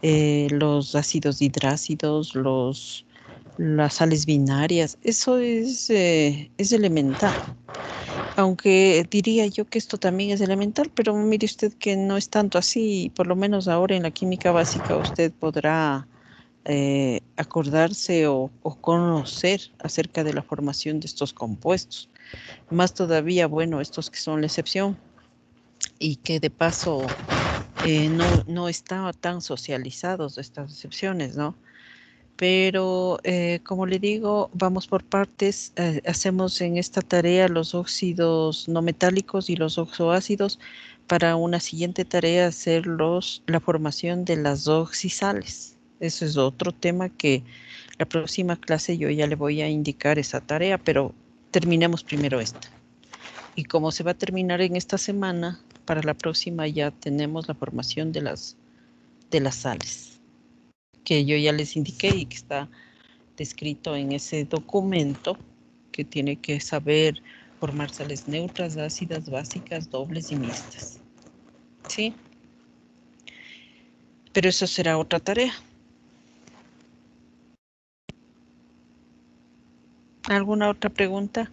los ácidos hidrácidos, las sales binarias, eso es elemental. Aunque diría yo que esto también es elemental, pero mire usted que no es tanto así, por lo menos ahora en la química básica usted podrá acordarse o conocer acerca de la formación de estos compuestos. Más todavía, bueno, estos que son la excepción y que de paso no estaban tan socializados estas excepciones, ¿no? Pero como le digo, vamos por partes. Hacemos en esta tarea los óxidos no metálicos y los oxoácidos para una siguiente tarea hacer la formación de las oxisales. Eso es otro tema que la próxima clase yo ya le voy a indicar esa tarea, pero terminemos primero esta. Y como se va a terminar en esta semana, para la próxima ya tenemos la formación de las sales, que yo ya les indiqué y que está descrito en ese documento, que tiene que saber formar sales neutras, ácidas, básicas, dobles y mixtas. ¿Sí? Pero eso será otra tarea. ¿Alguna otra pregunta?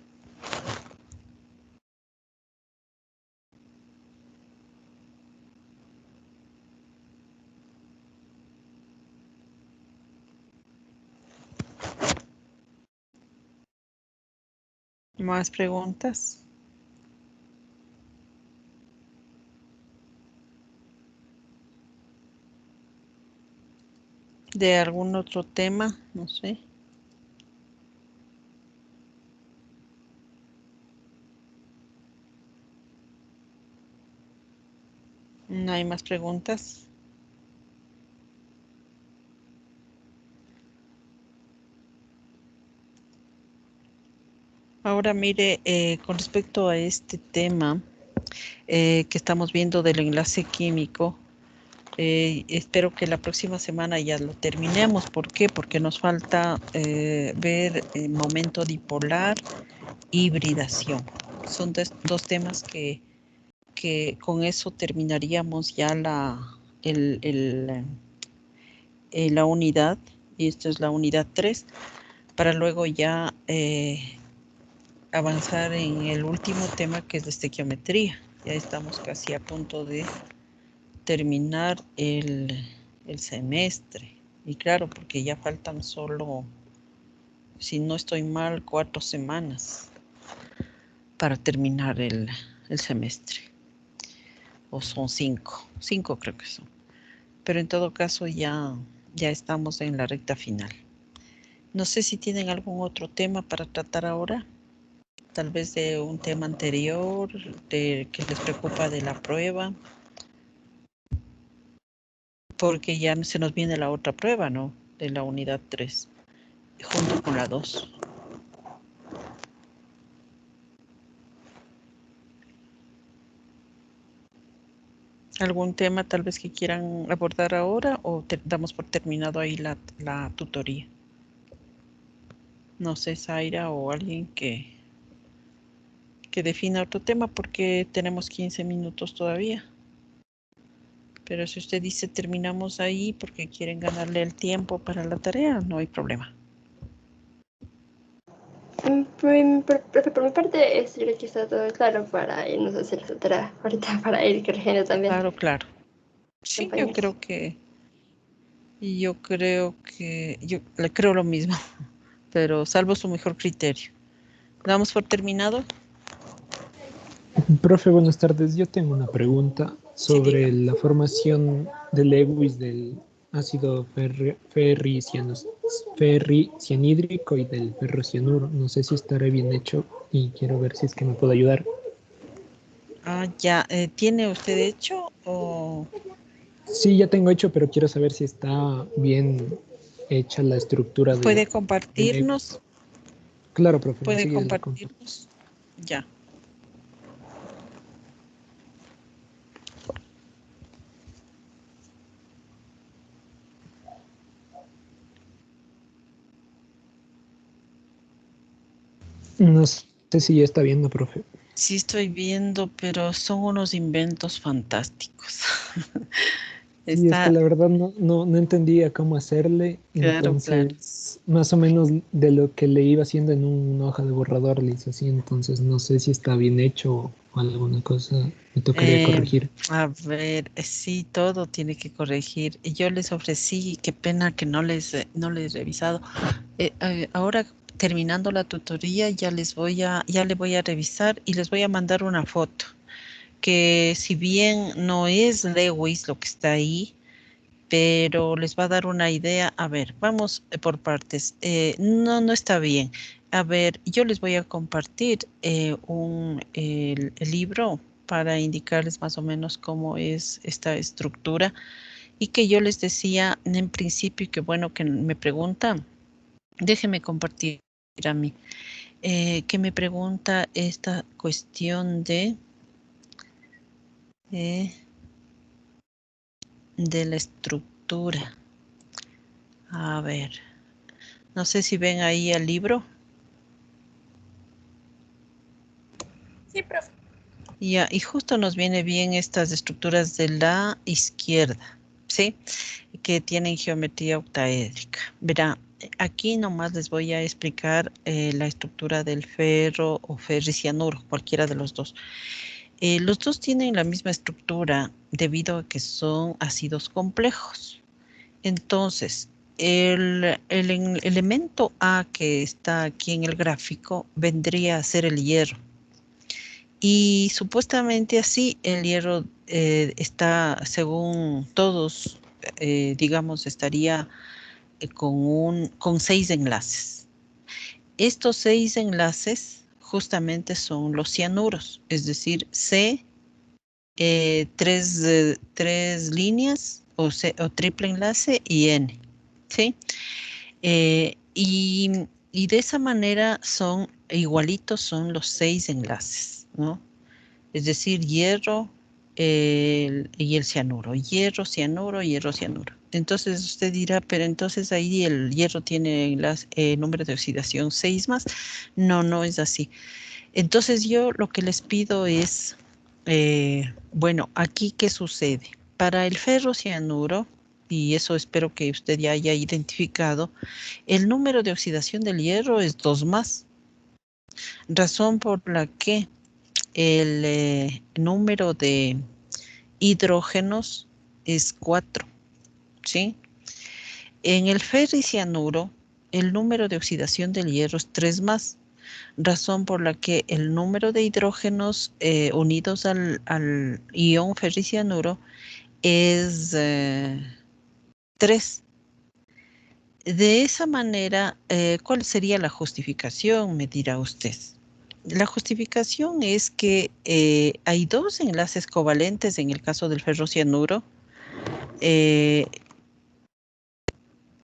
¿Más preguntas? ¿De algún otro tema? No sé. ¿No hay más preguntas? Ahora mire, con respecto a este tema que estamos viendo del enlace químico, espero que la próxima semana ya lo terminemos. ¿Por qué? Porque nos falta ver el momento dipolar, hibridación. Son dos temas que con eso terminaríamos ya la unidad, y esto es la unidad 3, para luego ya avanzar en el último tema, que es de estequiometría. Ya estamos casi a punto de terminar el semestre. Y claro, porque ya faltan solo, si no estoy mal, 4 semanas para terminar el semestre. O son 5 creo que son. Pero en todo caso ya estamos en la recta final. No sé si tienen algún otro tema para tratar ahora. Tal vez de un tema anterior, que les preocupa de la prueba. Porque ya se nos viene la otra prueba, ¿no? De la unidad 3, junto con la 2. ¿Algún tema tal vez que quieran abordar ahora o damos por terminado ahí la tutoría? No sé, Zaira o alguien que defina otro tema, porque tenemos 15 minutos todavía. Pero si usted dice terminamos ahí porque quieren ganarle el tiempo para la tarea, no hay problema. Por mi parte, yo creo que está todo claro para irnos a hacer esa tarea ahorita, para ir corrigiendo también. Claro. Sí, yo creo que yo le creo lo mismo, pero salvo su mejor criterio. ¿Damos por terminado? Profe, buenas tardes. Yo tengo una pregunta sobre la formación de Lewis del ácido ferricianhídrico y del ferrocianuro. No sé si estaré bien hecho y quiero ver si es que me puedo ayudar. Ya. ¿Tiene usted hecho o Sí, ya tengo hecho, pero quiero saber si está bien hecha la estructura puede del Lego. compartirnos? Claro, profe, ¿Puede enseguida le comparto. compartirnos? Ya. No sé si ya está viendo, profe. Sí estoy viendo, pero son unos inventos fantásticos. Sí, es que Está, la verdad no entendía cómo hacerle, claro, claro. entonces más o menos de lo que le iba haciendo en una hoja de borrador le hice así, entonces no sé si está bien hecho o alguna cosa me tocaría corregir. A ver, sí, todo tiene que corregir. Y yo les ofrecí, qué pena que no les he revisado. Ahora terminando la tutoría ya le voy a revisar y les voy a mandar una foto que si bien no es Lewis lo que está ahí, pero les va a dar una idea. A ver, vamos por partes. No está bien. A ver, yo les voy a compartir el libro para indicarles más o menos cómo es esta estructura y que yo les decía en principio y que bueno que me preguntan, déjenme compartir a mí, que me pregunta esta cuestión eh, de la estructura. A ver, no sé si ven ahí el libro. Sí, profe. Ya, y justo nos viene bien estas estructuras de la izquierda, ¿sí? Que tienen geometría octaédrica. Verá, aquí nomás les voy a explicar la estructura del ferro o ferricianuro, cualquiera de los dos. Los dos tienen la misma estructura debido a que son ácidos complejos. Entonces, el elemento A que está aquí en el gráfico vendría a ser el hierro. Y supuestamente así el hierro está, según todos, digamos, estaría con 6 enlaces. Estos 6 enlaces justamente son los cianuros, es decir, tres líneas o triple enlace y N, ¿sí? Y de esa manera son igualitos, son los 6 enlaces, ¿no? Es decir, hierro y el cianuro, hierro, cianuro. Entonces usted dirá, pero entonces ahí el hierro tiene número de oxidación 6 más. No es así. Entonces yo lo que les pido es, bueno, aquí ¿qué sucede? Para el ferrocianuro, y eso espero que usted ya haya identificado, el número de oxidación del hierro es 2 más, razón por la que el número de hidrógenos es 4, ¿sí? En el ferricianuro, el número de oxidación del hierro es 3 más, razón por la que el número de hidrógenos unidos al ion ferricianuro es 3. De esa manera, ¿cuál sería la justificación? Me dirá usted. La justificación es que hay 2 enlaces covalentes en el caso del ferrocianuro.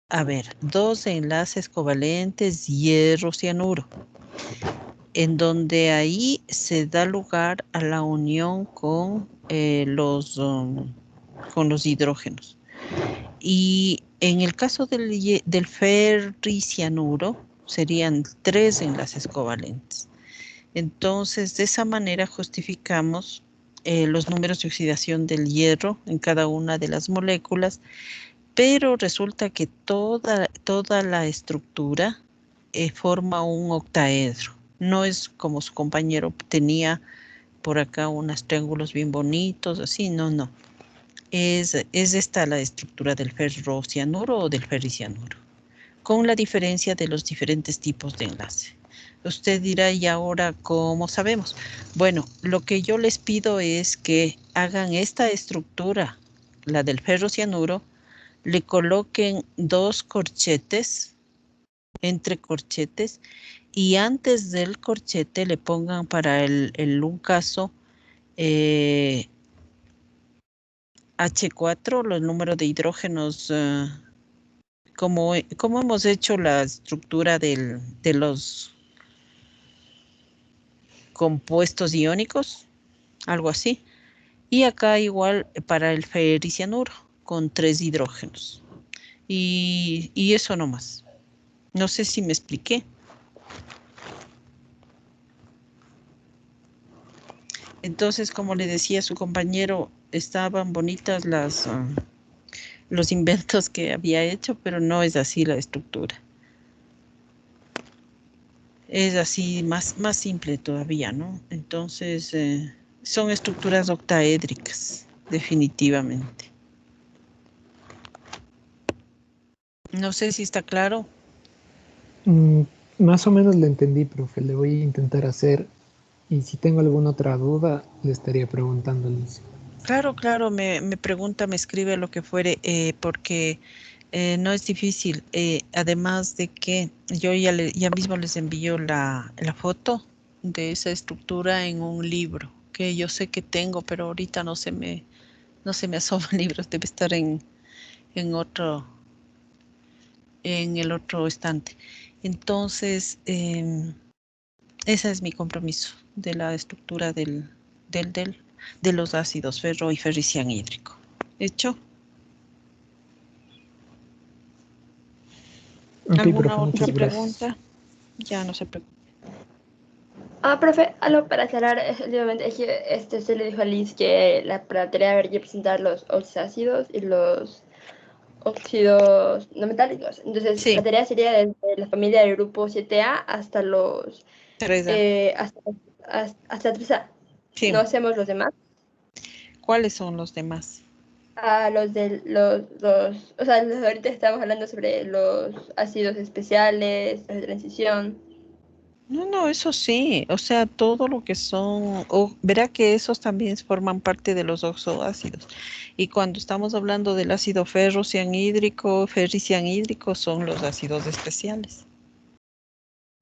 A ver, 2 enlaces covalentes hierro-cianuro, en donde ahí se da lugar a la unión con los hidrógenos. Y en el caso del ferricianuro serían 3 enlaces covalentes. Entonces, de esa manera justificamos los números de oxidación del hierro en cada una de las moléculas, pero resulta que toda la estructura forma un octaedro. No es como su compañero tenía por acá unos triángulos bien bonitos, así, no. Es esta la estructura del ferrocianuro o del ferricianuro, con la diferencia de los diferentes tipos de enlace. Usted dirá, ¿y ahora cómo sabemos? Bueno, lo que yo les pido es que hagan esta estructura, la del ferrocianuro, le coloquen 2 corchetes, entre corchetes, y antes del corchete le pongan para un caso H4, los números de hidrógenos, como hemos hecho la estructura de los compuestos iónicos, algo así. Y acá igual para el ferricianuro, con 3 hidrógenos. Y eso nomás. No sé si me expliqué. Entonces, como le decía a su compañero, estaban bonitas los inventos que había hecho, pero no es así la estructura. Es así más simple todavía, ¿no? Entonces, son estructuras octaédricas, definitivamente. No sé si está claro. Más o menos le entendí, profe. Le voy a intentar hacer. Y si tengo alguna otra duda, le estaría preguntando, Alicia. Claro, me pregunta, me escribe lo que fuere, porque no es difícil. Además de que yo ya mismo les envío la foto de esa estructura en un libro, que yo sé que tengo, pero ahorita no se me asoman libros, debe estar en el otro estante. Entonces, ese es mi compromiso de la estructura de los ácidos ferro y ferricianhídrico. ¿Hecho? Ok, ¿Alguna profe, otra muchas gracias. pregunta? Ya no se preocupe. Profe, algo para aclarar, efectivamente, es que se le dijo a Liz que para la tarea debería presentar los óxidos y los óxidos no metálicos. Entonces, la Sí, tarea sería desde la familia del grupo 7A hasta los 3A. hasta 3A. Sí. No hacemos los demás. ¿Cuáles son los demás? Los de o sea, ahorita estamos hablando sobre los ácidos especiales, la transición. No, eso sí, o sea, todo lo que son, verá que esos también forman parte de los oxoácidos. Y cuando estamos hablando del ácido ferrocianhídrico, ferricianhídrico, son los ácidos especiales.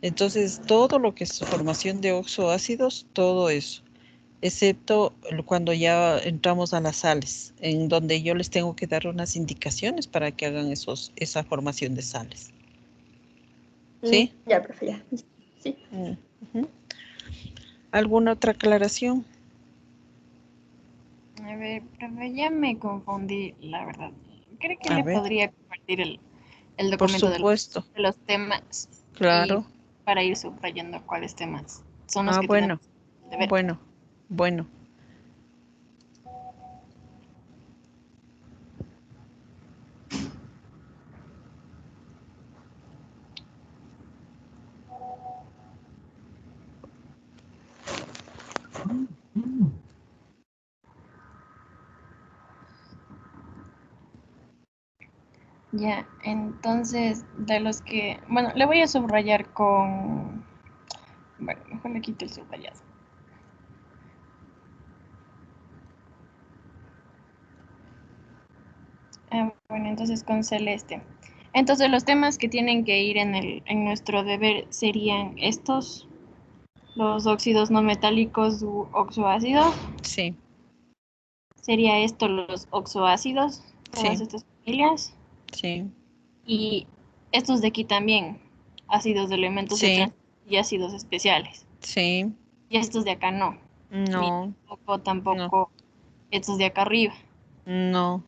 Entonces, todo lo que es formación de oxoácidos, todo eso, excepto cuando ya entramos a las sales, en donde yo les tengo que dar unas indicaciones para que hagan esa formación de sales. ¿Sí? Ya, profe, ya. Sí. Ujú. ¿Alguna otra aclaración? A ver, profe, ya me confundí, la verdad. ¿Cree que A le ver, podría compartir el por documento supuesto, de los temas y claro. para ir subrayando cuáles temas son los que Bueno, tenemos que ver? bueno. Ya, entonces, de los que, bueno, le voy a subrayar con, bueno, mejor le quito el subrayado. Bueno, entonces con celeste. Entonces los temas que tienen que ir en nuestro deber serían estos, los óxidos no metálicos u oxoácidos. Sí, Sería esto los oxoácidos, todas sí, estas familias. sí, Y estos de aquí también, ácidos de elementos de sí, transición y ácidos especiales. sí. Y estos de acá no. Ni No, no, tampoco estos de acá arriba. no.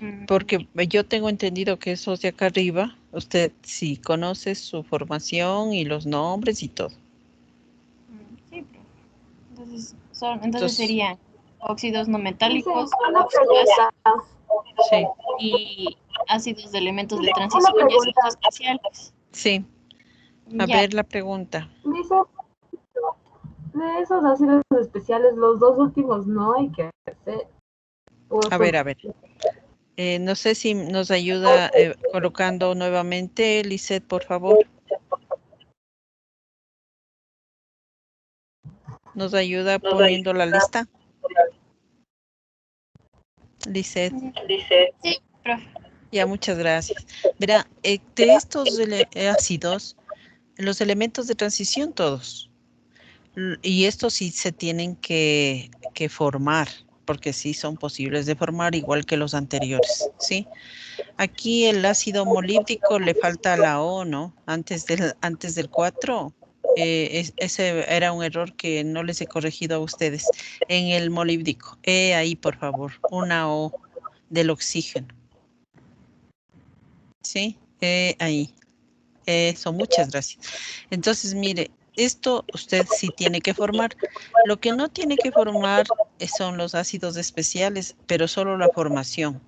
Mm, Porque yo tengo entendido que esos de acá arriba, usted sí conoce su formación y los nombres y todo. Sí, pero entonces Entonces, serían óxidos no metálicos, Una oxoácidos pregunta, sí, y ácidos de elementos de una transición y ácidos pregunta. especiales. sí. A Ya, ver la pregunta. Dice, de esos ácidos especiales, los dos últimos no hay que hacer. O A son- ver. No sé si nos ayuda colocando nuevamente, Lisette, por favor. Nos ayuda poniendo la lista. Lisette. sí, profe. Ya, muchas gracias. Verá, de estos ácidos, los elementos de transición todos. Y estos sí se tienen que formar, porque sí son posibles de formar igual que los anteriores, ¿sí? Aquí el ácido molíbdico le falta la O, ¿no? Antes del 4, ese era un error que no les he corregido a ustedes. En el molíbdico, ahí por favor, una O del oxígeno. ¿Sí? Ahí. Eso, muchas gracias. Entonces, mire, esto usted sí tiene que formar. Lo que no tiene que formar son los ácidos especiales, pero solo la formación,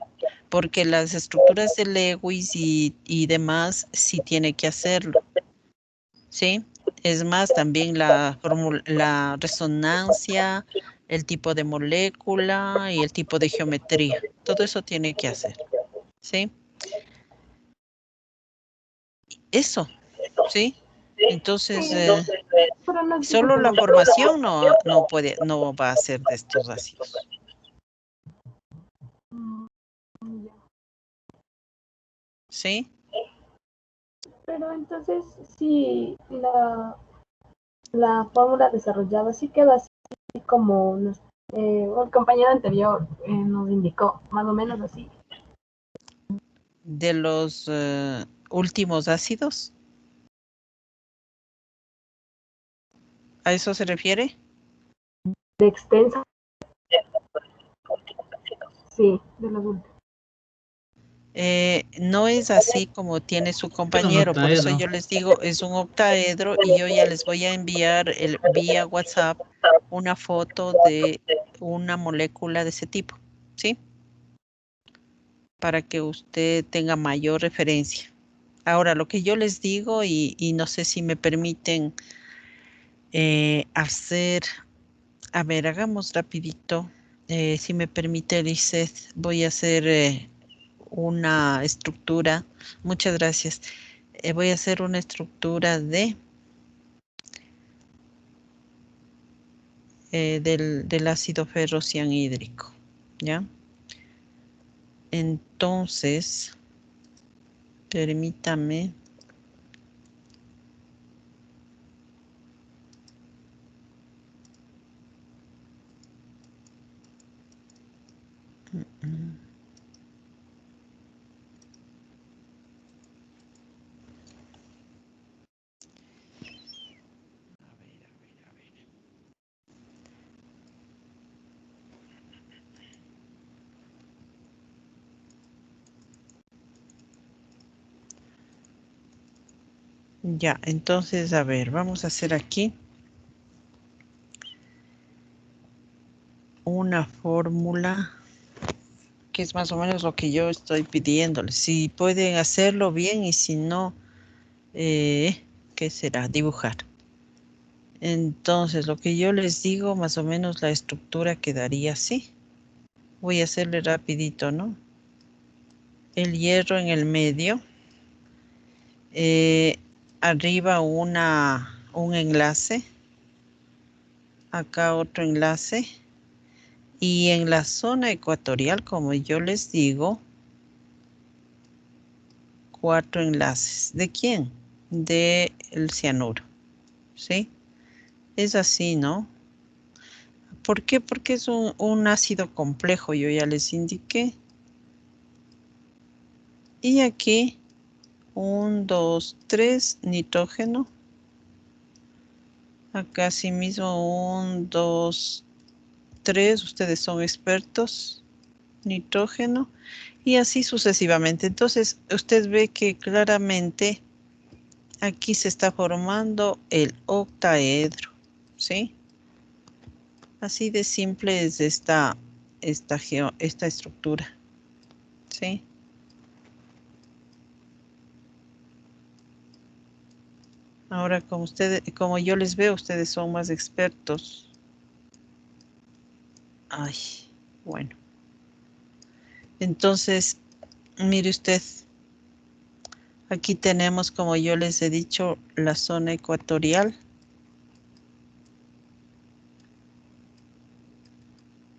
porque las estructuras de Lewis y demás sí tiene que hacerlo, ¿sí? Es más, también la resonancia, el tipo de molécula y el tipo de geometría. Todo eso tiene que hacer, ¿sí? Eso, ¿sí? Entonces, Pero no entiendo solo la cómo. formación no va a ser de estos ácidos. Ya. ¿Sí? Pero entonces, si la fórmula desarrollada sí queda así como el compañero anterior nos indicó, más o menos así. De los últimos ácidos. ¿A eso se refiere? De extensa. Sí, de los últimos. No es así como tiene su Es un compañero, por eso octaedro. yo les digo, es un octaedro y yo ya les voy a enviar vía WhatsApp una foto de una molécula de ese tipo, ¿sí? Para que usted tenga mayor referencia. Ahora, lo que yo les digo, y no sé si me permiten hacer, a ver, hagamos rapidito. Si me permite, Lizeth, voy a hacer una estructura. Muchas gracias. Voy a hacer una estructura del ácido ferrocianhídrico, ¿ya? Entonces, permítame. Ya, entonces, a ver, vamos a hacer aquí una fórmula que es más o menos lo que yo estoy pidiéndoles. Si pueden hacerlo bien y si no, ¿qué será? Dibujar. Entonces, lo que yo les digo, más o menos la estructura quedaría así. Voy a hacerle rapidito, ¿no? El hierro en el medio. Arriba un enlace. Acá otro enlace. Y en la zona ecuatorial, como yo les digo, 4 enlaces. ¿De quién? De el cianuro. ¿Sí? Es así, ¿no? ¿Por qué? Porque es un ácido complejo, yo ya les indiqué. Y aquí, 1, 2, 3, nitrógeno. Acá sí mismo, 1, 2, 3, ustedes son expertos. Nitrógeno. Y así sucesivamente. Entonces, usted ve que claramente aquí se está formando el octaedro, ¿sí? Así de simple es esta estructura, ¿sí? Ahora, como yo les veo, ustedes son más expertos. Ay, bueno. Entonces, mire usted, aquí tenemos, como yo les he dicho, la zona ecuatorial.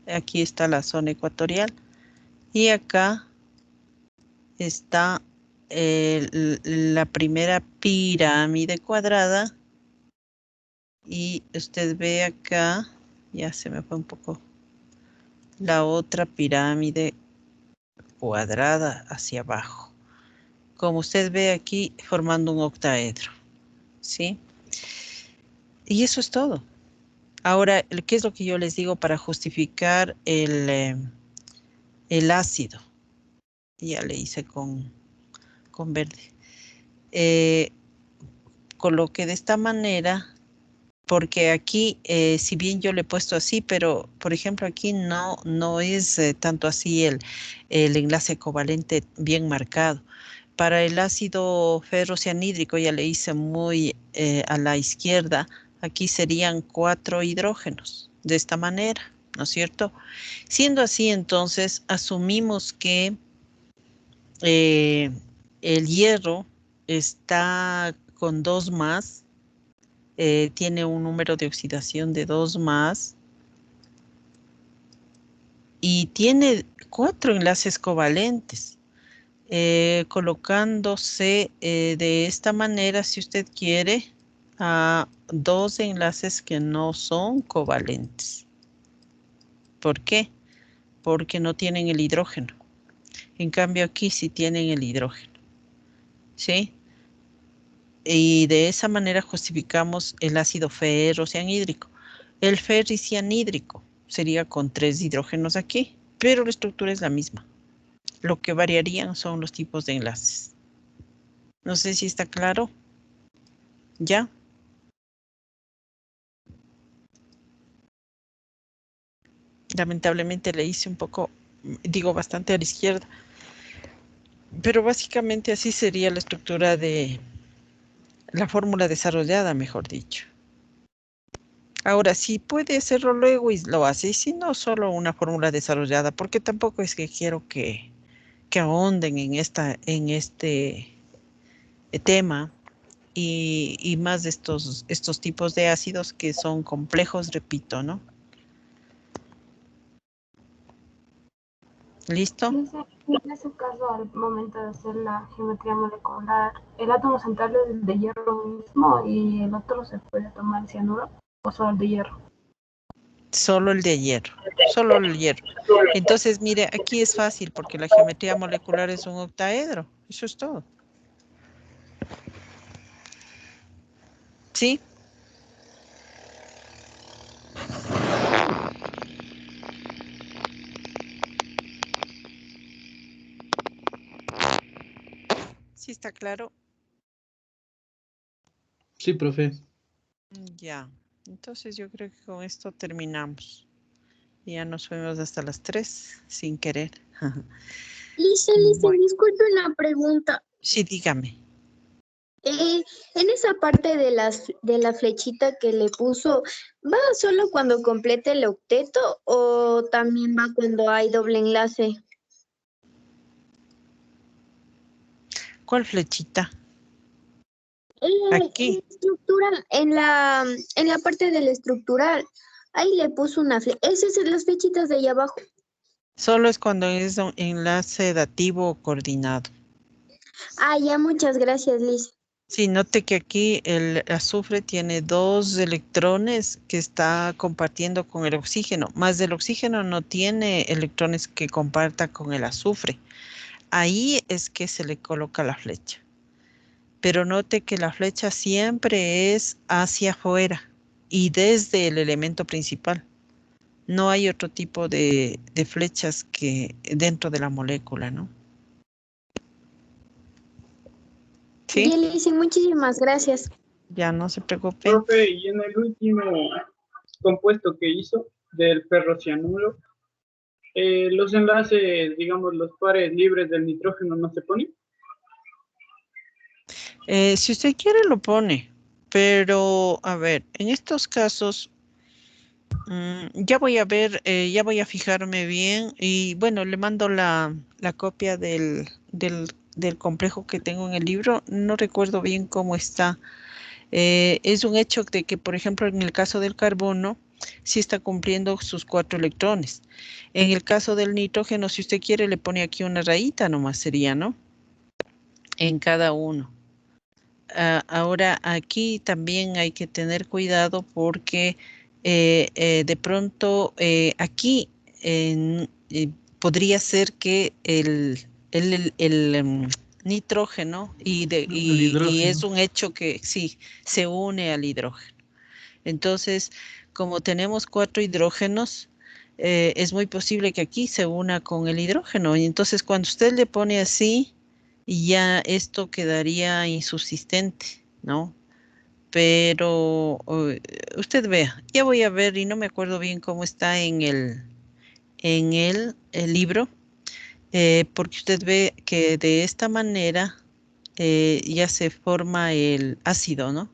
Aquí está la zona ecuatorial. Y acá está la primera pirámide cuadrada Y usted ve acá, ya se me fue un poco, la otra pirámide cuadrada hacia abajo. Como usted ve aquí, formando un octaedro, ¿sí? Y eso es todo. Ahora, ¿qué es lo que yo les digo para justificar el ácido? Ya le hice con verde. Coloque de esta manera, porque aquí, si bien yo le he puesto así, pero por ejemplo aquí no es tanto así el enlace covalente bien marcado. Para el ácido ferrocianhídrico ya le hice muy a la izquierda, aquí serían 4 hidrógenos, de esta manera, ¿no es cierto? Siendo así, entonces, asumimos que el hierro está con 2 más, tiene un número de oxidación de 2 más, y tiene 4 enlaces covalentes. Colocándose de esta manera, si usted quiere, a 2 enlaces que no son covalentes. ¿Por qué? Porque no tienen el hidrógeno. En cambio aquí sí tienen el hidrógeno. ¿Sí? Y de esa manera justificamos el ácido ferrocianhídrico. El ferricianhídrico sería con 3 hidrógenos aquí, pero la estructura es la misma. Lo que variarían son los tipos de enlaces. No sé si está claro. ¿Ya? Lamentablemente le hice un poco, digo bastante a la izquierda. Pero básicamente así sería la estructura de la fórmula desarrollada, mejor dicho. Ahora, si puede hacerlo luego y lo hace, y si no, solo una fórmula desarrollada, porque tampoco es que quiero que ahonden en este tema y más de estos tipos de ácidos que son complejos, repito, ¿no? ¿Listo? En ese caso, al momento de hacer la geometría molecular, el átomo central es el de hierro mismo y el otro se puede tomar cianuro o solo el de hierro. Solo el de hierro, solo el hierro. Entonces, mire, aquí es fácil porque la geometría molecular es un octaedro. Eso es todo. ¿Sí? ¿Sí está claro? Sí, profe. Ya. Entonces yo creo que con esto terminamos. Ya nos fuimos hasta las 3 sin querer. Lisa, Bueno. disculpe una pregunta. Sí, dígame. En esa parte de la flechita que le puso, ¿va solo cuando complete el octeto o también va cuando hay doble enlace? ¿Cuál flechita? En la estructura, en la parte de la estructural, ahí le puso una flecha. Esas son las flechitas de ahí abajo. Solo es cuando es un enlace dativo o coordinado. Ah, ya, muchas gracias, Liz. Sí, note que aquí el azufre tiene 2 electrones que está compartiendo con el oxígeno, más el oxígeno no tiene electrones que comparta con el azufre. Ahí es que se le coloca la flecha. Pero note que la flecha siempre es hacia afuera y desde el elemento principal. No hay otro tipo de flechas que dentro de la molécula, ¿no? ¿Sí? Bien, Liz, muchísimas gracias. Ya no se preocupe. Profe, y en el último compuesto que hizo del ferrocianuro, los enlaces, digamos, los pares libres del nitrógeno no se ponen. Si usted quiere lo pone, pero a ver, en estos casos ya voy a ver, ya voy a fijarme bien y bueno, le mando la copia del complejo que tengo en el libro. No recuerdo bien cómo está. Es un hecho de que, por ejemplo, en el caso del carbono, sí está cumpliendo sus 4 electrones. En el caso del nitrógeno, si usted quiere, le pone aquí una rayita nomás sería, ¿no? En cada uno. Ahora aquí también hay que tener cuidado porque de pronto aquí podría ser que el nitrógeno y es un hecho que sí, se une al hidrógeno. Entonces, como tenemos 4 hidrógenos, es muy posible que aquí se una con el hidrógeno. Y entonces, cuando usted le pone así, ya esto quedaría insubsistente, ¿no? Pero usted vea, ya voy a ver y no me acuerdo bien cómo está en el libro, porque usted ve que de esta manera ya se forma el ácido, ¿no?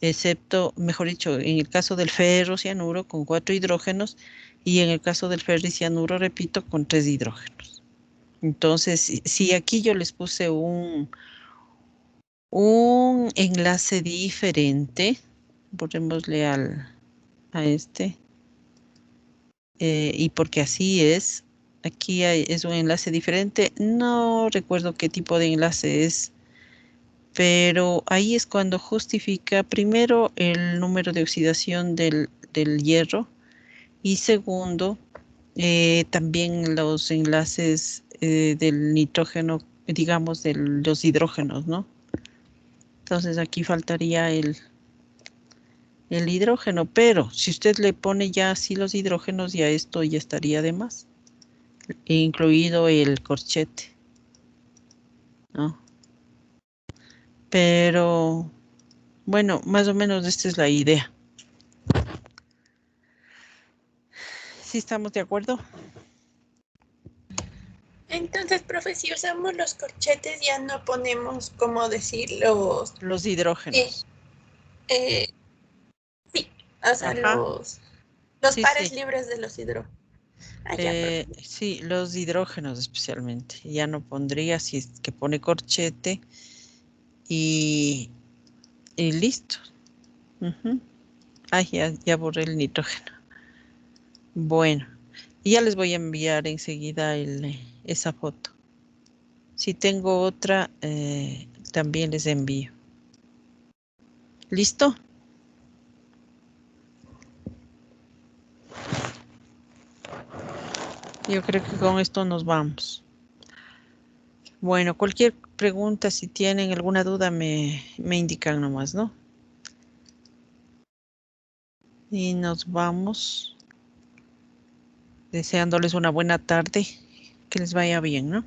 Excepto, mejor dicho, en el caso del ferrocianuro con 4 hidrógenos y en el caso del ferricianuro, repito, con 3 hidrógenos. Entonces, si aquí yo les puse un enlace diferente, borrémosle a este, y porque así es, aquí es un enlace diferente, no recuerdo qué tipo de enlace es, pero ahí es cuando justifica primero el número de oxidación del hierro y segundo, también los enlaces del nitrógeno, digamos, de los hidrógenos, ¿no? Entonces aquí faltaría el hidrógeno, pero si usted le pone ya así los hidrógenos, ya esto ya estaría de más, incluido el corchete, ¿no? Pero, bueno, más o menos esta es la idea. ¿Sí estamos de acuerdo? Entonces, profe, si usamos los corchetes ya no ponemos, ¿cómo decir? Los hidrógenos. Sí, o sea, Ajá. los Sí, pares sí. libres de los hidrógenos. Sí, los hidrógenos especialmente. Ya no pondría si es que pone corchete y listo. Ya borré el nitrógeno. Bueno, ya les voy a enviar enseguida esa foto. Si tengo otra, también les envío. ¿Listo? Yo creo que con esto nos vamos. Bueno, cualquier pregunta, si tienen alguna duda, me indican nomás, ¿no? Y nos vamos deseándoles una buena tarde, que les vaya bien, ¿no?